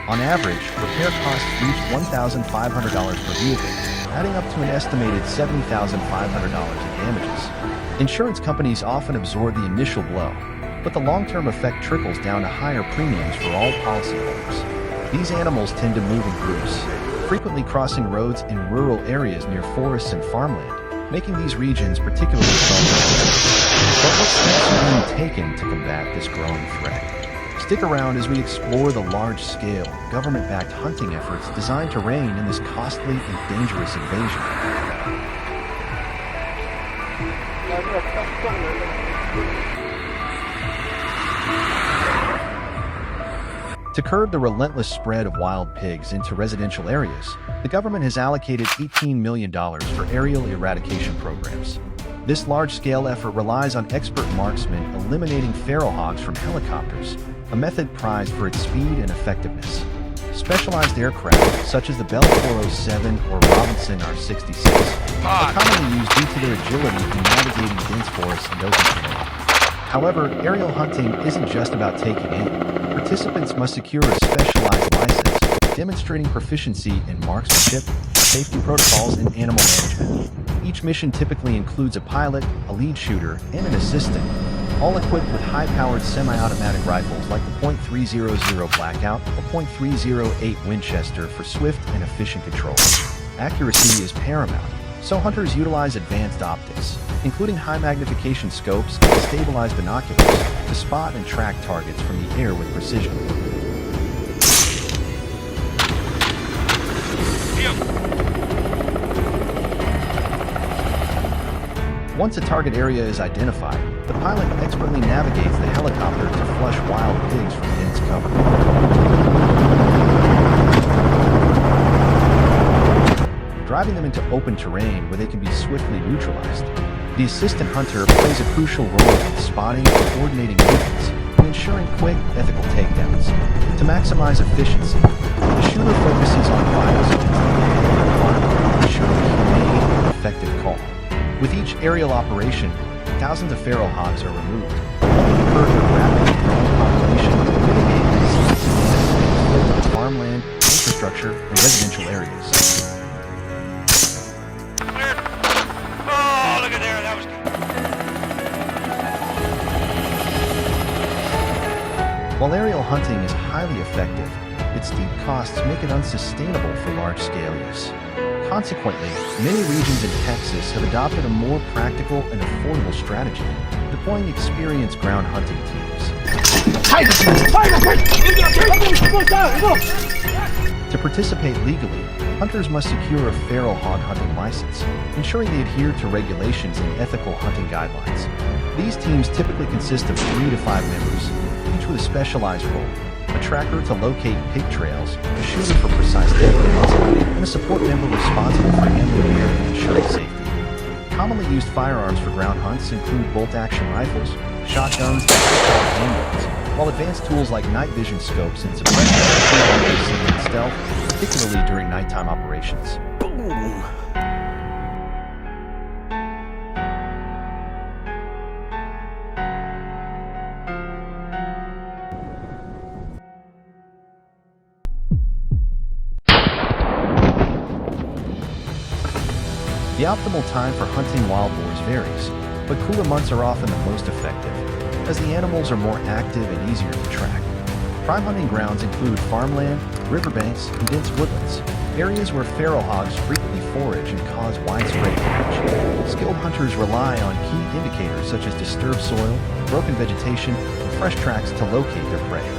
On average, repair costs reached $1,500 per vehicle, adding up to an estimated $70,500 in damages. Insurance companies often absorb the initial blow, but the long-term effect trickles down to higher premiums for all policyholders. These animals tend to move in groups, frequently crossing roads in rural areas near forests and farmland, making these regions particularly vulnerable. But what steps are being taken to combat this growing threat? Stick around as we explore the large-scale, government-backed hunting efforts designed to rein in this costly and dangerous invasion. To curb the relentless spread of wild pigs into residential areas, the government has allocated $18 million for aerial eradication programs. This large-scale effort relies on expert marksmen eliminating feral hogs from helicopters, a method prized for its speed and effectiveness. Specialized aircraft, such as the Bell 407 or Robinson R-66, are commonly used due to their agility in navigating dense forests and open terrain. However, aerial hunting isn't just about taking aim. Participants must secure a specialized license, demonstrating proficiency in marksmanship, safety protocols, and animal management. Each mission typically includes a pilot, a lead shooter, and an assistant, all equipped with high-powered semi-automatic rifles like the .300 Blackout or .308 Winchester for swift and efficient control. Accuracy is paramount, so hunters utilize advanced optics, including high-magnification scopes and stabilized binoculars, to spot and track targets from the air with precision. Once a target area is identified, the pilot expertly navigates the helicopter to flush wild pigs from dense cover. Driving them into open terrain where they can be swiftly neutralized. The assistant hunter plays a crucial role in spotting and coordinating movements and ensuring quick, ethical takedowns. To maximize efficiency, the shooter focuses on vitals to ensure a humane and effective call. With each aerial operation, thousands of feral hogs are removed, helping curb their rapid farmland, infrastructure, and residential areas. Oh, look at there. That was good. While aerial hunting is highly effective, its steep costs make it unsustainable for large-scale use. Consequently, many regions in Texas have adopted a more practical and affordable strategy, deploying experienced ground hunting teams. To participate legally, hunters must secure a feral hog hunting license, ensuring they adhere to regulations and ethical hunting guidelines. These teams typically consist of 3 to 5 members, each with a specialized role: a tracker to locate pig trails, a shooter for precise takedowns, and a support member responsible for handling gear and ensuring safety. Commonly used firearms for ground hunts include bolt-action rifles, shotguns, and handguns, while advanced tools like night vision scopes and suppressors aid stealth, particularly during nighttime operations. The optimal time for hunting wild boars varies, but cooler months are often the most effective, as the animals are more active and easier to track. Prime hunting grounds include farmland, riverbanks, and dense woodlands, areas where feral hogs frequently forage and cause widespread damage. Skilled hunters rely on key indicators such as disturbed soil, broken vegetation, and fresh tracks to locate their prey.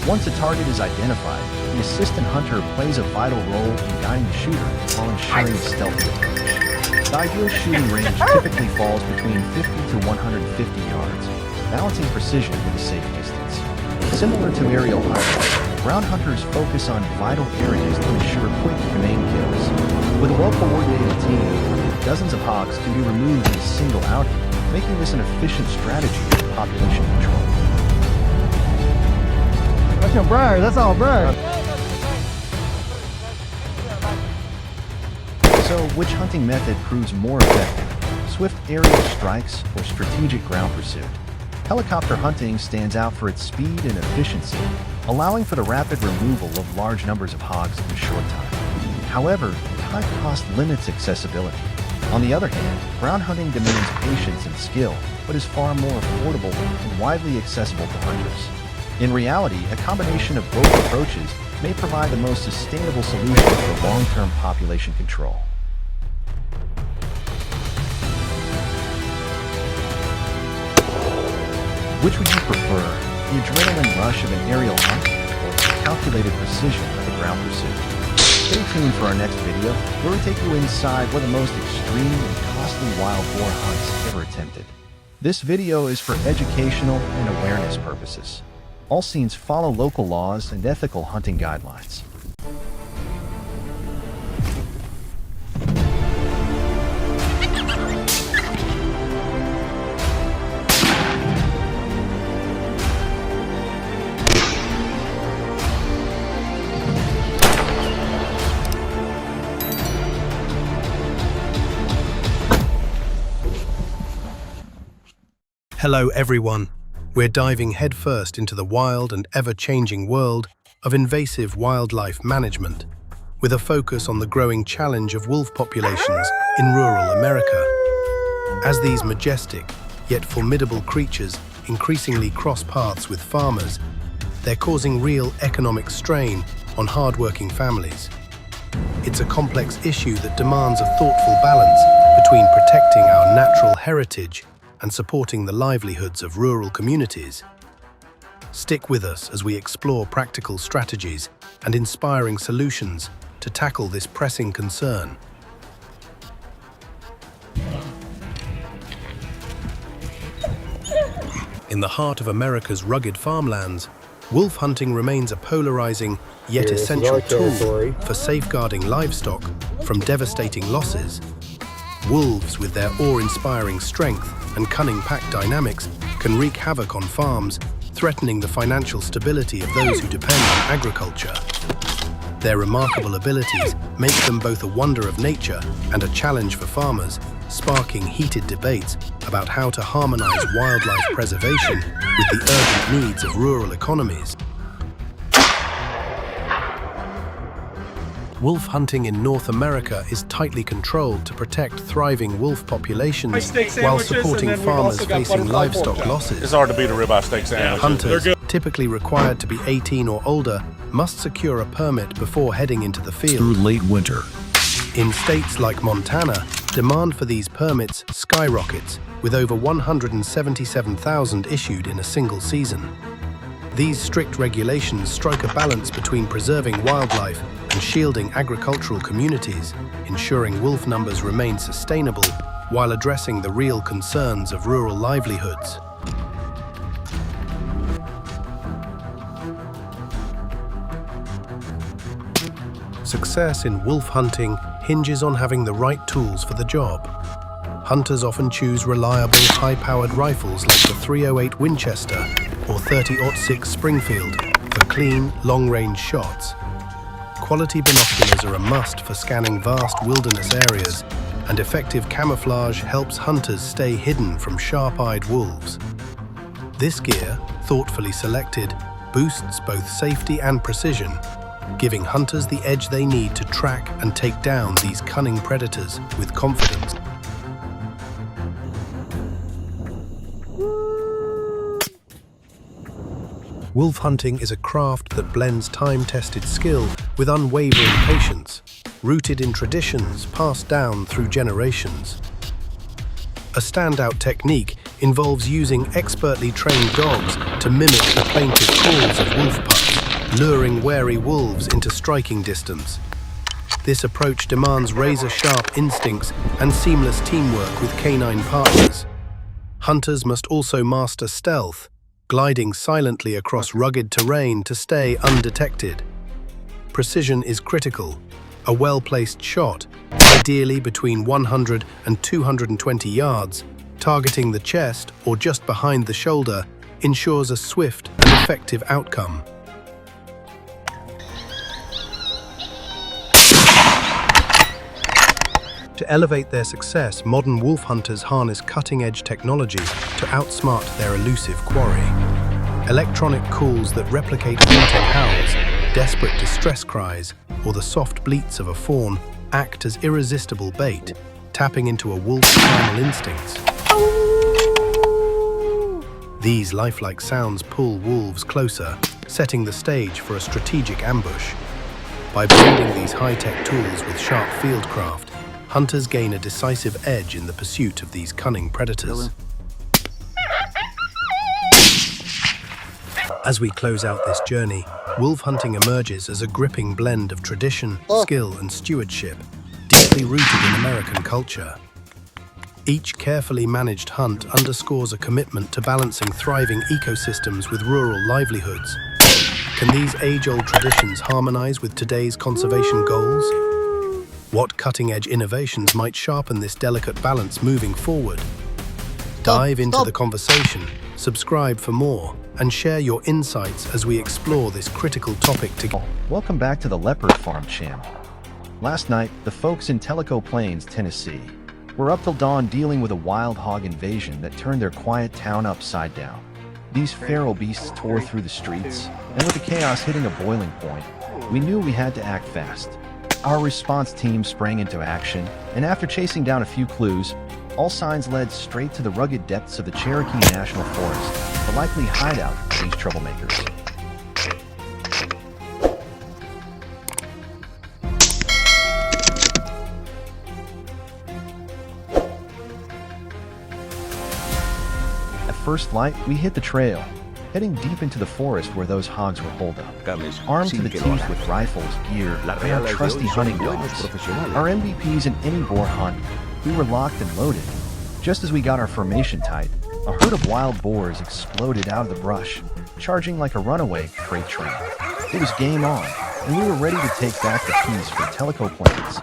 Once a target is identified, the assistant hunter plays a vital role in guiding the shooter while ensuring a stealthy approach. The ideal shooting range typically falls between 50 to 150 yards, balancing precision with a safe distance. Similar to aerial hunting, ground hunters focus on vital areas to ensure quick, humane kills. With a well-coordinated team, dozens of hogs can be removed in a single outing, making this an efficient strategy for population control. That's your bird. That's all bird. So, which hunting method proves more effective? Swift aerial strikes or strategic ground pursuit? Helicopter hunting stands out for its speed and efficiency, allowing for the rapid removal of large numbers of hogs in a short time. However, high cost limits accessibility. On the other hand, ground hunting demands patience and skill, but is far more affordable and widely accessible to hunters. In reality, a combination of both approaches may provide the most sustainable solution for long-term population control. Which would you prefer, the adrenaline rush of an aerial hunt or the calculated precision of a ground pursuit? Stay tuned for our next video, where we take you inside one of the most extreme and costly wild boar hunts ever attempted. This video is for educational and awareness purposes. All scenes follow local laws and ethical hunting guidelines. Hello everyone. We're diving headfirst into the wild and ever-changing world of invasive wildlife management, with a focus on the growing challenge of wolf populations in rural America. As these majestic, yet formidable creatures increasingly cross paths with farmers, they're causing real economic strain on hard-working families. It's a complex issue that demands a thoughtful balance between protecting our natural heritage and supporting the livelihoods of rural communities. Stick with us as we explore practical strategies and inspiring solutions to tackle this pressing concern. In the heart of America's rugged farmlands, wolf hunting remains a polarizing yet essential tool for safeguarding livestock from devastating losses. Wolves, with their awe-inspiring strength and cunning pack dynamics, can wreak havoc on farms, threatening the financial stability of those who depend on agriculture. Their remarkable abilities make them both a wonder of nature and a challenge for farmers, sparking heated debates about how to harmonize wildlife preservation with the urgent needs of rural economies. Wolf hunting in North America is tightly controlled to protect thriving wolf populations while supporting farmers facing livestock losses. It's hard to beat a ribeye steak sandwich. Hunters, typically required to be 18 or older, must secure a permit before heading into the field. Through late winter. In states like Montana, demand for these permits skyrockets, with over 177,000 issued in a single season. These strict regulations strike a balance between preserving wildlife and shielding agricultural communities, ensuring wolf numbers remain sustainable while addressing the real concerns of rural livelihoods. Success in wolf hunting hinges on having the right tools for the job. Hunters often choose reliable, high-powered rifles like the .308 Winchester or .30-06 Springfield for clean, long-range shots. Quality binoculars are a must for scanning vast wilderness areas, and effective camouflage helps hunters stay hidden from sharp-eyed wolves. This gear, thoughtfully selected, boosts both safety and precision, giving hunters the edge they need to track and take down these cunning predators with confidence. Wolf hunting is a craft that blends time-tested skill with unwavering patience, rooted in traditions passed down through generations. A standout technique involves using expertly trained dogs to mimic the plaintive calls of wolf pups, luring wary wolves into striking distance. This approach demands razor-sharp instincts and seamless teamwork with canine partners. Hunters must also master stealth, gliding silently across rugged terrain to stay undetected. Precision is critical. A well-placed shot, ideally between 100 and 220 yards, targeting the chest or just behind the shoulder, ensures a swift and effective outcome. To elevate their success, modern wolf hunters harness cutting-edge technology to outsmart their elusive quarry. Electronic calls that replicate haunting howls, desperate distress cries, or the soft bleats of a fawn act as irresistible bait, tapping into a wolf's primal instincts. These lifelike sounds pull wolves closer, setting the stage for a strategic ambush. By blending these high-tech tools with sharp fieldcraft, hunters gain a decisive edge in the pursuit of these cunning predators. As we close out this journey, wolf hunting emerges as a gripping blend of tradition, skill, and stewardship, deeply rooted in American culture. Each carefully managed hunt underscores a commitment to balancing thriving ecosystems with rural livelihoods. Can these age-old traditions harmonize with today's conservation goals? What cutting-edge innovations might sharpen this delicate balance moving forward? Dive into the conversation, subscribe for more, and share your insights as we explore this critical topic together. Welcome back to the Leopard Farm channel. Last night, the folks in Tellico Plains, Tennessee, were up till dawn dealing with a wild hog invasion that turned their quiet town upside down. These feral beasts tore through the streets, and with the chaos hitting a boiling point, we knew we had to act fast. Our response team sprang into action, and after chasing down a few clues, all signs led straight to the rugged depths of the Cherokee National Forest, the likely hideout of these troublemakers. At first light, we hit the trail, heading deep into the forest where those hogs were holed up. Armed to the teeth with rifles, gear, and our trusty hunting dogs, our MVPs in any boar hunt, we were locked and loaded. Just as we got our formation tight, a herd of wild boars exploded out of the brush, charging like a runaway freight train. It was game on, and we were ready to take back the keys for Tellico Plains.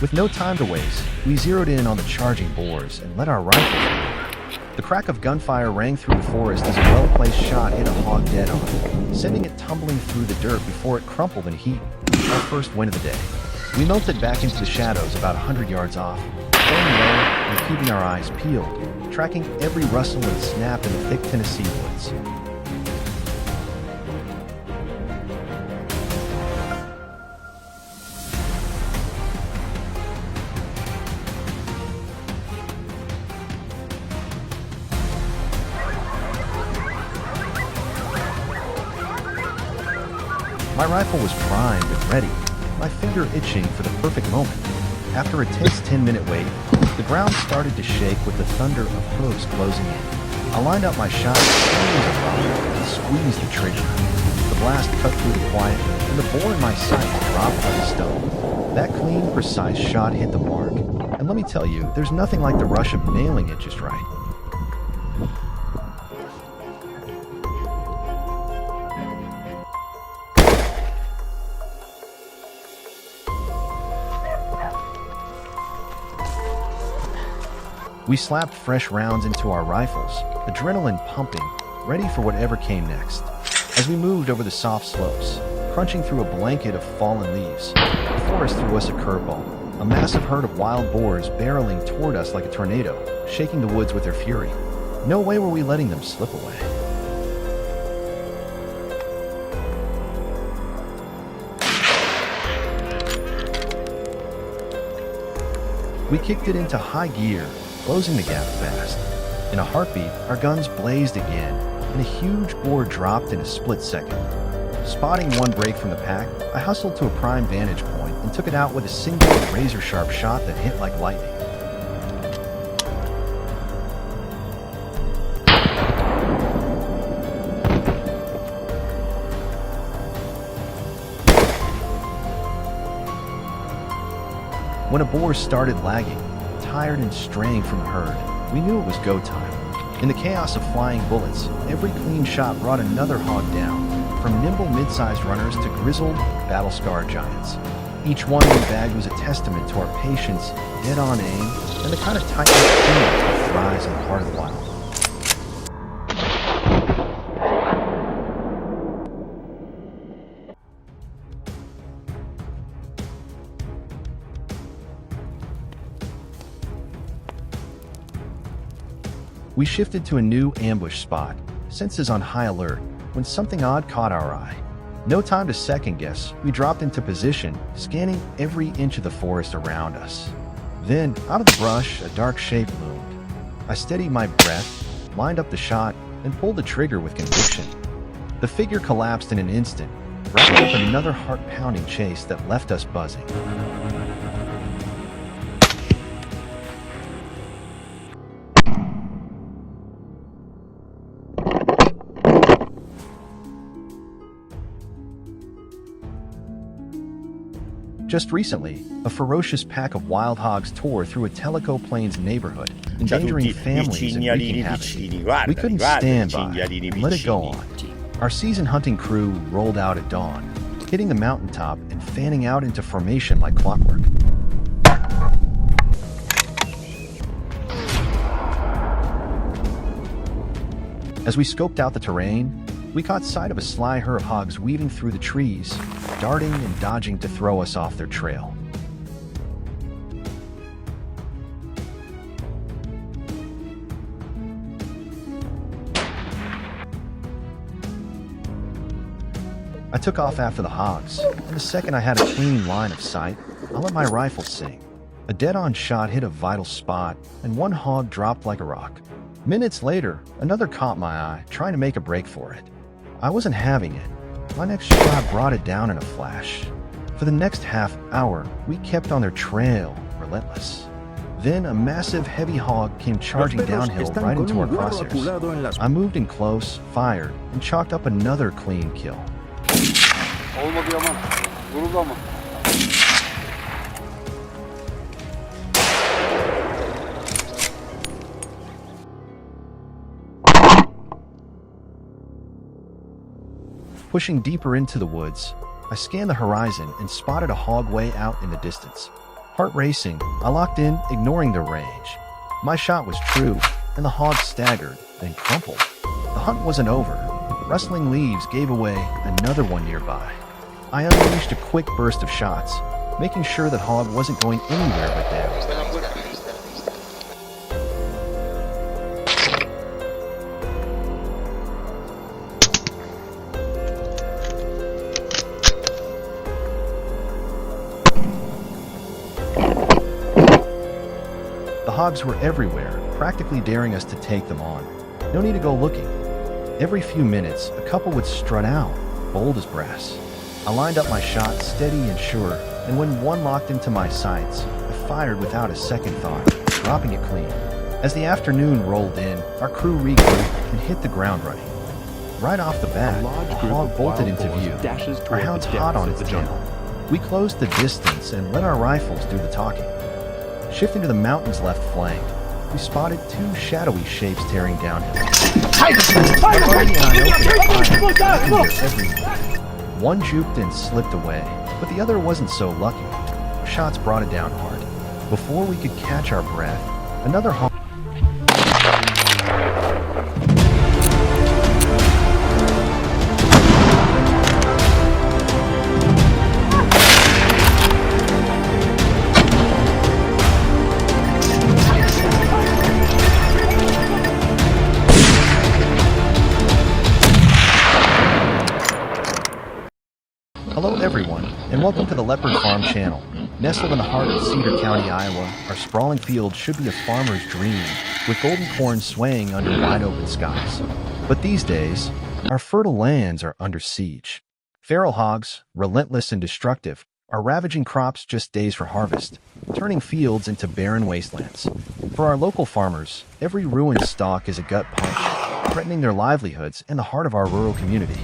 With no time to waste, we zeroed in on the charging boars and let our rifles go. The crack of gunfire rang through the forest as a well-placed shot hit a hog dead on, sending it tumbling through the dirt before it crumpled in heat. Our first win of the day. We melted back into the shadows about 100 yards off, staying low and keeping our eyes peeled, tracking every rustle and snap in the thick Tennessee woods. My rifle was primed and ready, my finger itching for the perfect moment. After a tense 10-minute wait, the ground started to shake with the thunder of hooves closing in. I lined up my shot and squeezed the trigger. The blast cut through the quiet, and the boar in my sight dropped like a stone. That clean, precise shot hit the mark. And let me tell you, there's nothing like the rush of nailing it just right. We slapped fresh rounds into our rifles, adrenaline pumping, ready for whatever came next. As we moved over the soft slopes, crunching through a blanket of fallen leaves, the forest threw us a curveball, a massive herd of wild boars barreling toward us like a tornado, shaking the woods with their fury. No way were we letting them slip away. We kicked it into high gear, closing the gap fast. In a heartbeat, our guns blazed again, and a huge boar dropped in a split second. Spotting one break from the pack, I hustled to a prime vantage point and took it out with a single razor-sharp shot that hit like lightning. When a boar started lagging, tired and straying from the herd, we knew it was go time. In the chaos of flying bullets, every clean shot brought another hog down, from nimble mid-sized runners to grizzled, battle-scarred giants. Each one we bagged was a testament to our patience, dead-on aim, and the kind of tight-knit teamwork that thrives in the heart of the wild. We shifted to a new ambush spot, senses on high alert, when something odd caught our eye. No time to second guess, we dropped into position, scanning every inch of the forest around us. Then, out of the brush, a dark shape loomed. I steadied my breath, lined up the shot, and pulled the trigger with conviction. The figure collapsed in an instant, wrapping up another heart-pounding chase that left us buzzing. Just recently, a ferocious pack of wild hogs tore through a Tellico Plains neighborhood, endangering families and wreaking havoc. We couldn't stand by and let it go on. Our seasoned hunting crew rolled out at dawn, hitting the mountaintop and fanning out into formation like clockwork. As we scoped out the terrain, we caught sight of a sly herd of hogs weaving through the trees, darting and dodging to throw us off their trail. I took off after the hogs, and the second I had a clean line of sight, I let my rifle sing. A dead-on shot hit a vital spot, and one hog dropped like a rock. Minutes later, another caught my eye, trying to make a break for it. I wasn't having it. My next shot brought it down in a flash. For the next half hour, we kept on their trail, relentless. Then a massive heavy hog came charging downhill right into our crosshairs. I moved in close, fired, and chalked up another clean kill. Pushing deeper into the woods, I scanned the horizon and spotted a hog way out in the distance. Heart racing, I locked in, ignoring their range. My shot was true, and the hog staggered, then crumpled. The hunt wasn't over. Rustling leaves gave away another one nearby. I unleashed a quick burst of shots, making sure that hog wasn't going anywhere but down. The hogs were everywhere, practically daring us to take them on. No need to go looking. Every few minutes, a couple would strut out, bold as brass. I lined up my shot steady and sure, and when one locked into my sights, I fired without a second thought, dropping it clean. As the afternoon rolled in, our crew regrouped and hit the ground running. Right off the bat, a hog bolted into view, our hounds hot on its tail. We closed the distance and let our rifles do the talking. Shifting to the mountain's left flank, we spotted two shadowy shapes tearing downhill. One juked and slipped away, but the other wasn't so lucky. Shots brought it down hard. Before we could catch our breath, another hog. Hello everyone, and welcome to the Leopard Farm channel. Nestled in the heart of Cedar County, Iowa, our sprawling field should be a farmer's dream, with golden corn swaying under wide open skies. But these days, our fertile lands are under siege. Feral hogs, relentless and destructive, are ravaging crops just days for harvest, turning fields into barren wastelands. For our local farmers, every ruined stalk is a gut punch, threatening their livelihoods and the heart of our rural community.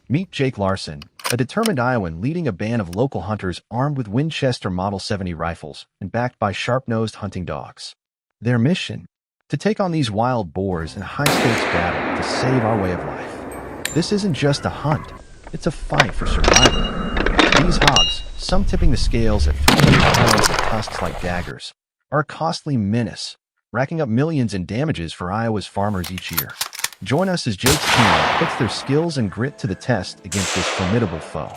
Meet Jake Larson, a determined Iowan leading a band of local hunters armed with Winchester Model 70 rifles and backed by sharp-nosed hunting dogs. Their mission? To take on these wild boars in a high-stakes battle to save our way of life. This isn't just a hunt, it's a fight for survival. These hogs, some tipping the scales at 300 pounds with tusks like daggers, are a costly menace, racking up millions in damages for Iowa's farmers each year. Join us as Jake's team puts their skills and grit to the test against this formidable foe.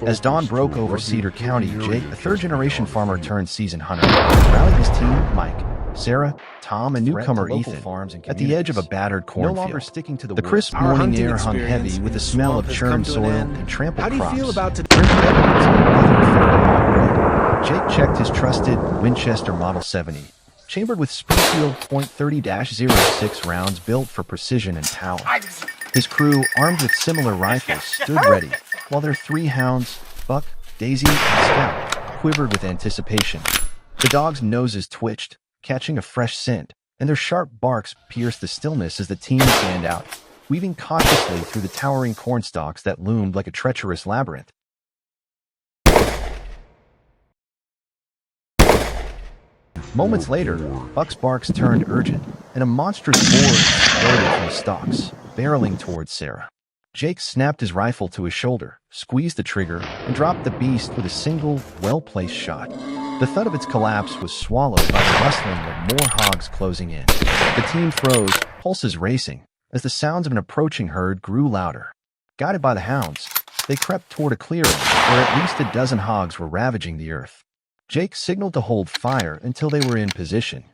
As dawn broke over Cedar County, Jake, a third-generation farmer turned seasoned hunter, rallied his team, Mike, Sarah, Tom, and newcomer Ethan, at the edge of a battered cornfield. The crisp morning air hung heavy with the smell of churned soil and trampled crops. How do you feel about today? Jake checked his trusted Winchester Model 70, chambered with Springfield .30-06 rounds built for precision and power. His crew, armed with similar rifles, stood ready, while their three hounds, Buck, Daisy, and Scout, quivered with anticipation. The dogs' noses twitched, catching a fresh scent, and their sharp barks pierced the stillness as the team fanned out, weaving cautiously through the towering cornstalks that loomed like a treacherous labyrinth. Moments later, Buck's barks turned urgent, and a monstrous boar exploded from the stalks, barreling towards Sarah. Jake snapped his rifle to his shoulder, squeezed the trigger, and dropped the beast with a single, well-placed shot. The thud of its collapse was swallowed by the rustling of more hogs closing in. The team froze, pulses racing, as the sounds of an approaching herd grew louder. Guided by the hounds, they crept toward a clearing where at least a dozen hogs were ravaging the earth. Jake signaled to hold fire until they were in position.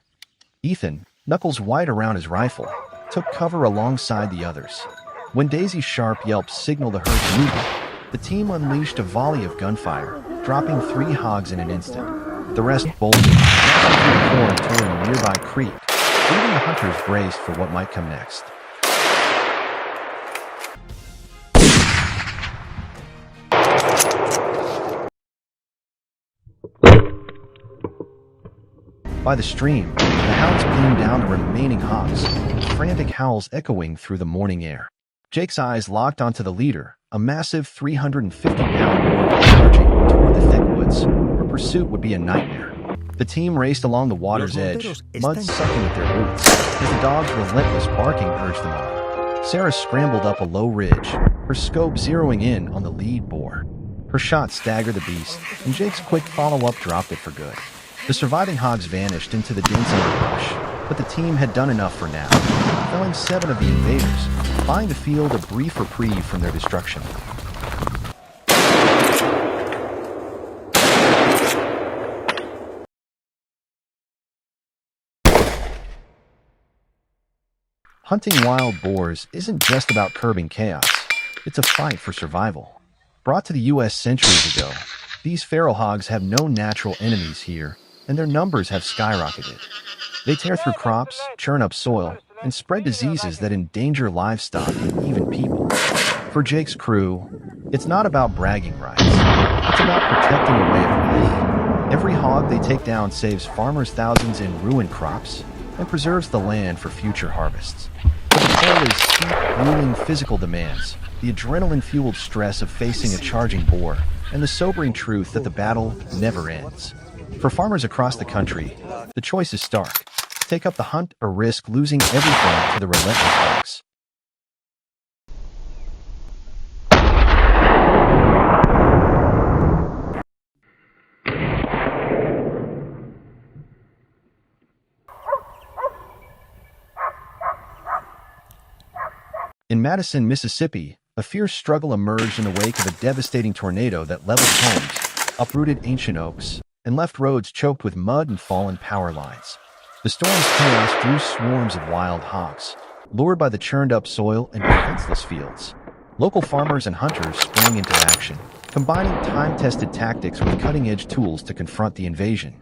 Ethan, knuckles white around his rifle, took cover alongside the others. When Daisy's sharp yelps signaled the herd's movement, the team unleashed a volley of gunfire, dropping 3 hogs in an instant. The rest bolted, rushing through the corn toward a nearby creek, leaving the hunters braced for what might come next. By the stream, the hounds beamed down the remaining hogs, frantic howls echoing through the morning air. Jake's eyes locked onto the leader, a massive 350-pound boar was charging toward the thick woods, where pursuit would be a nightmare. The team raced along the water's edge, mud sucking at their boots, as the dog's relentless barking urged them on. Sarah scrambled up a low ridge, her scope zeroing in on the lead boar. Her shot staggered the beast, and Jake's quick follow-up dropped it for good. The surviving hogs vanished into the dense underbrush, but the team had done enough for now, felling 7 of the invaders, buying the field a brief reprieve from their destruction. Hunting wild boars isn't just about curbing chaos, it's a fight for survival. Brought to the U.S. centuries ago, these feral hogs have no natural enemies here, and their numbers have skyrocketed. They tear through crops, churn up soil, and spread diseases that endanger livestock and even people. For Jake's crew, it's not about bragging rights, it's about protecting a way of life. Every hog they take down saves farmers thousands in ruined crops and preserves the land for future harvests. But the toll is steep, grueling physical demands, the adrenaline-fueled stress of facing a charging boar, and the sobering truth that the battle never ends. For farmers across the country, the choice is stark. Take up the hunt or risk losing everything to the relentless hogs. In Madison, Mississippi, a fierce struggle emerged in the wake of a devastating tornado that leveled homes, uprooted ancient oaks, and left roads choked with mud and fallen power lines. The storm's chaos drew swarms of wild hogs, lured by the churned-up soil and defenseless fields. Local farmers and hunters sprang into action, combining time-tested tactics with cutting-edge tools to confront the invasion.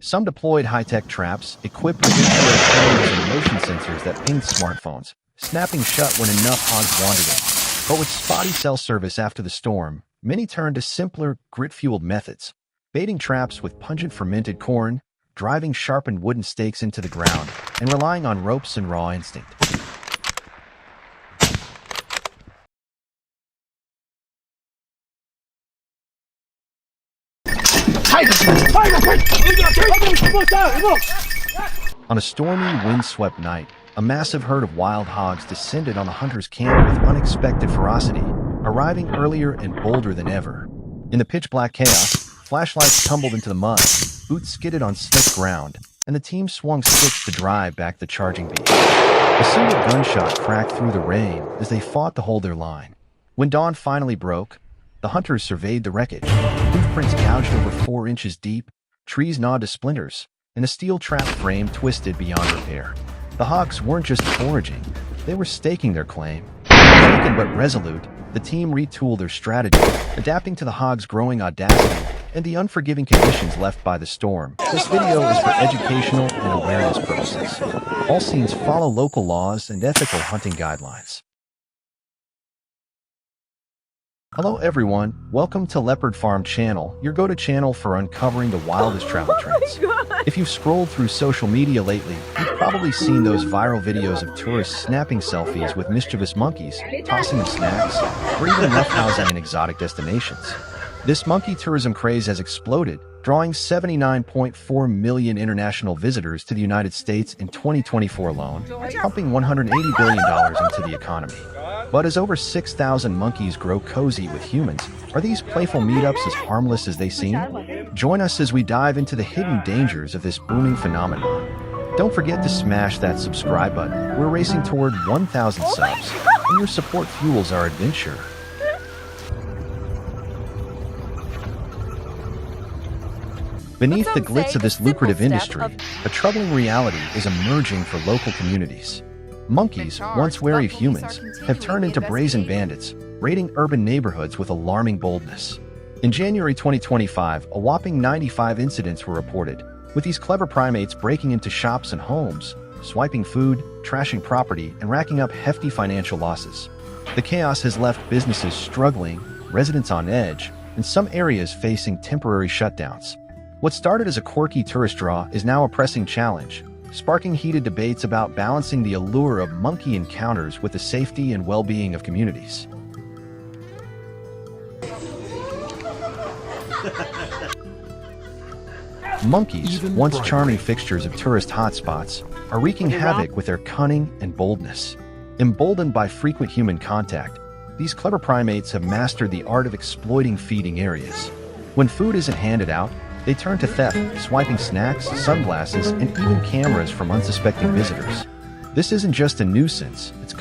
Some deployed high-tech traps, equipped with infrared cameras and motion sensors that pinged smartphones, snapping shut when enough hogs wandered in. But with spotty cell service after the storm, many turned to simpler, grit-fueled methods, baiting traps with pungent fermented corn, driving sharpened wooden stakes into the ground, and relying on ropes and raw instinct. On a stormy, wind-swept night, a massive herd of wild hogs descended on the hunter's camp with unexpected ferocity, arriving earlier and bolder than ever. In the pitch-black chaos, flashlights tumbled into the mud, boots skidded on slick ground, and the team swung sticks to drive back the charging beast. A single gunshot cracked through the rain as they fought to hold their line. When dawn finally broke, the hunters surveyed the wreckage, hoofprints gouged over 4 inches deep, trees gnawed to splinters, and a steel trap frame twisted beyond repair. The hogs weren't just foraging, they were staking their claim. Shaken but resolute, the team retooled their strategy, adapting to the hogs' growing audacity and the unforgiving conditions left by the storm. This video is for educational and awareness purposes. All scenes follow local laws and ethical hunting guidelines. Hello everyone, welcome to Leopard Farm channel, your go-to channel for uncovering the wildest travel trends. If you've scrolled through social media lately, you've probably seen those viral videos of tourists snapping selfies with mischievous monkeys, tossing them snacks, or even roughhousing in exotic destinations. This monkey tourism craze has exploded, drawing 79.4 million international visitors to the United States in 2024 alone, pumping $180 billion into the economy. But as over 6,000 monkeys grow cozy with humans, are these playful meetups as harmless as they seem? Join us as we dive into the hidden dangers of this booming phenomenon. Don't forget to smash that subscribe button. We're racing toward 1,000 subs, and your support fuels our adventure. Beneath the glitz of this lucrative industry, a troubling reality is emerging for local communities. Monkeys, once wary of humans, have turned into brazen bandits, raiding urban neighborhoods with alarming boldness. In January 2025, a whopping 95 incidents were reported, with these clever primates breaking into shops and homes, swiping food, trashing property, and racking up hefty financial losses. The chaos has left businesses struggling, residents on edge, and some areas facing temporary shutdowns. What started as a quirky tourist draw is now a pressing challenge, sparking heated debates about balancing the allure of monkey encounters with the safety and well-being of communities. Monkeys, Even once bribery. charming fixtures of tourist hotspots, are wreaking havoc with their cunning and boldness. Emboldened by frequent human contact, these clever primates have mastered the art of exploiting feeding areas. When food isn't handed out, they turn to theft, swiping snacks, sunglasses, and even cameras from unsuspecting visitors. This isn't just a nuisance, it's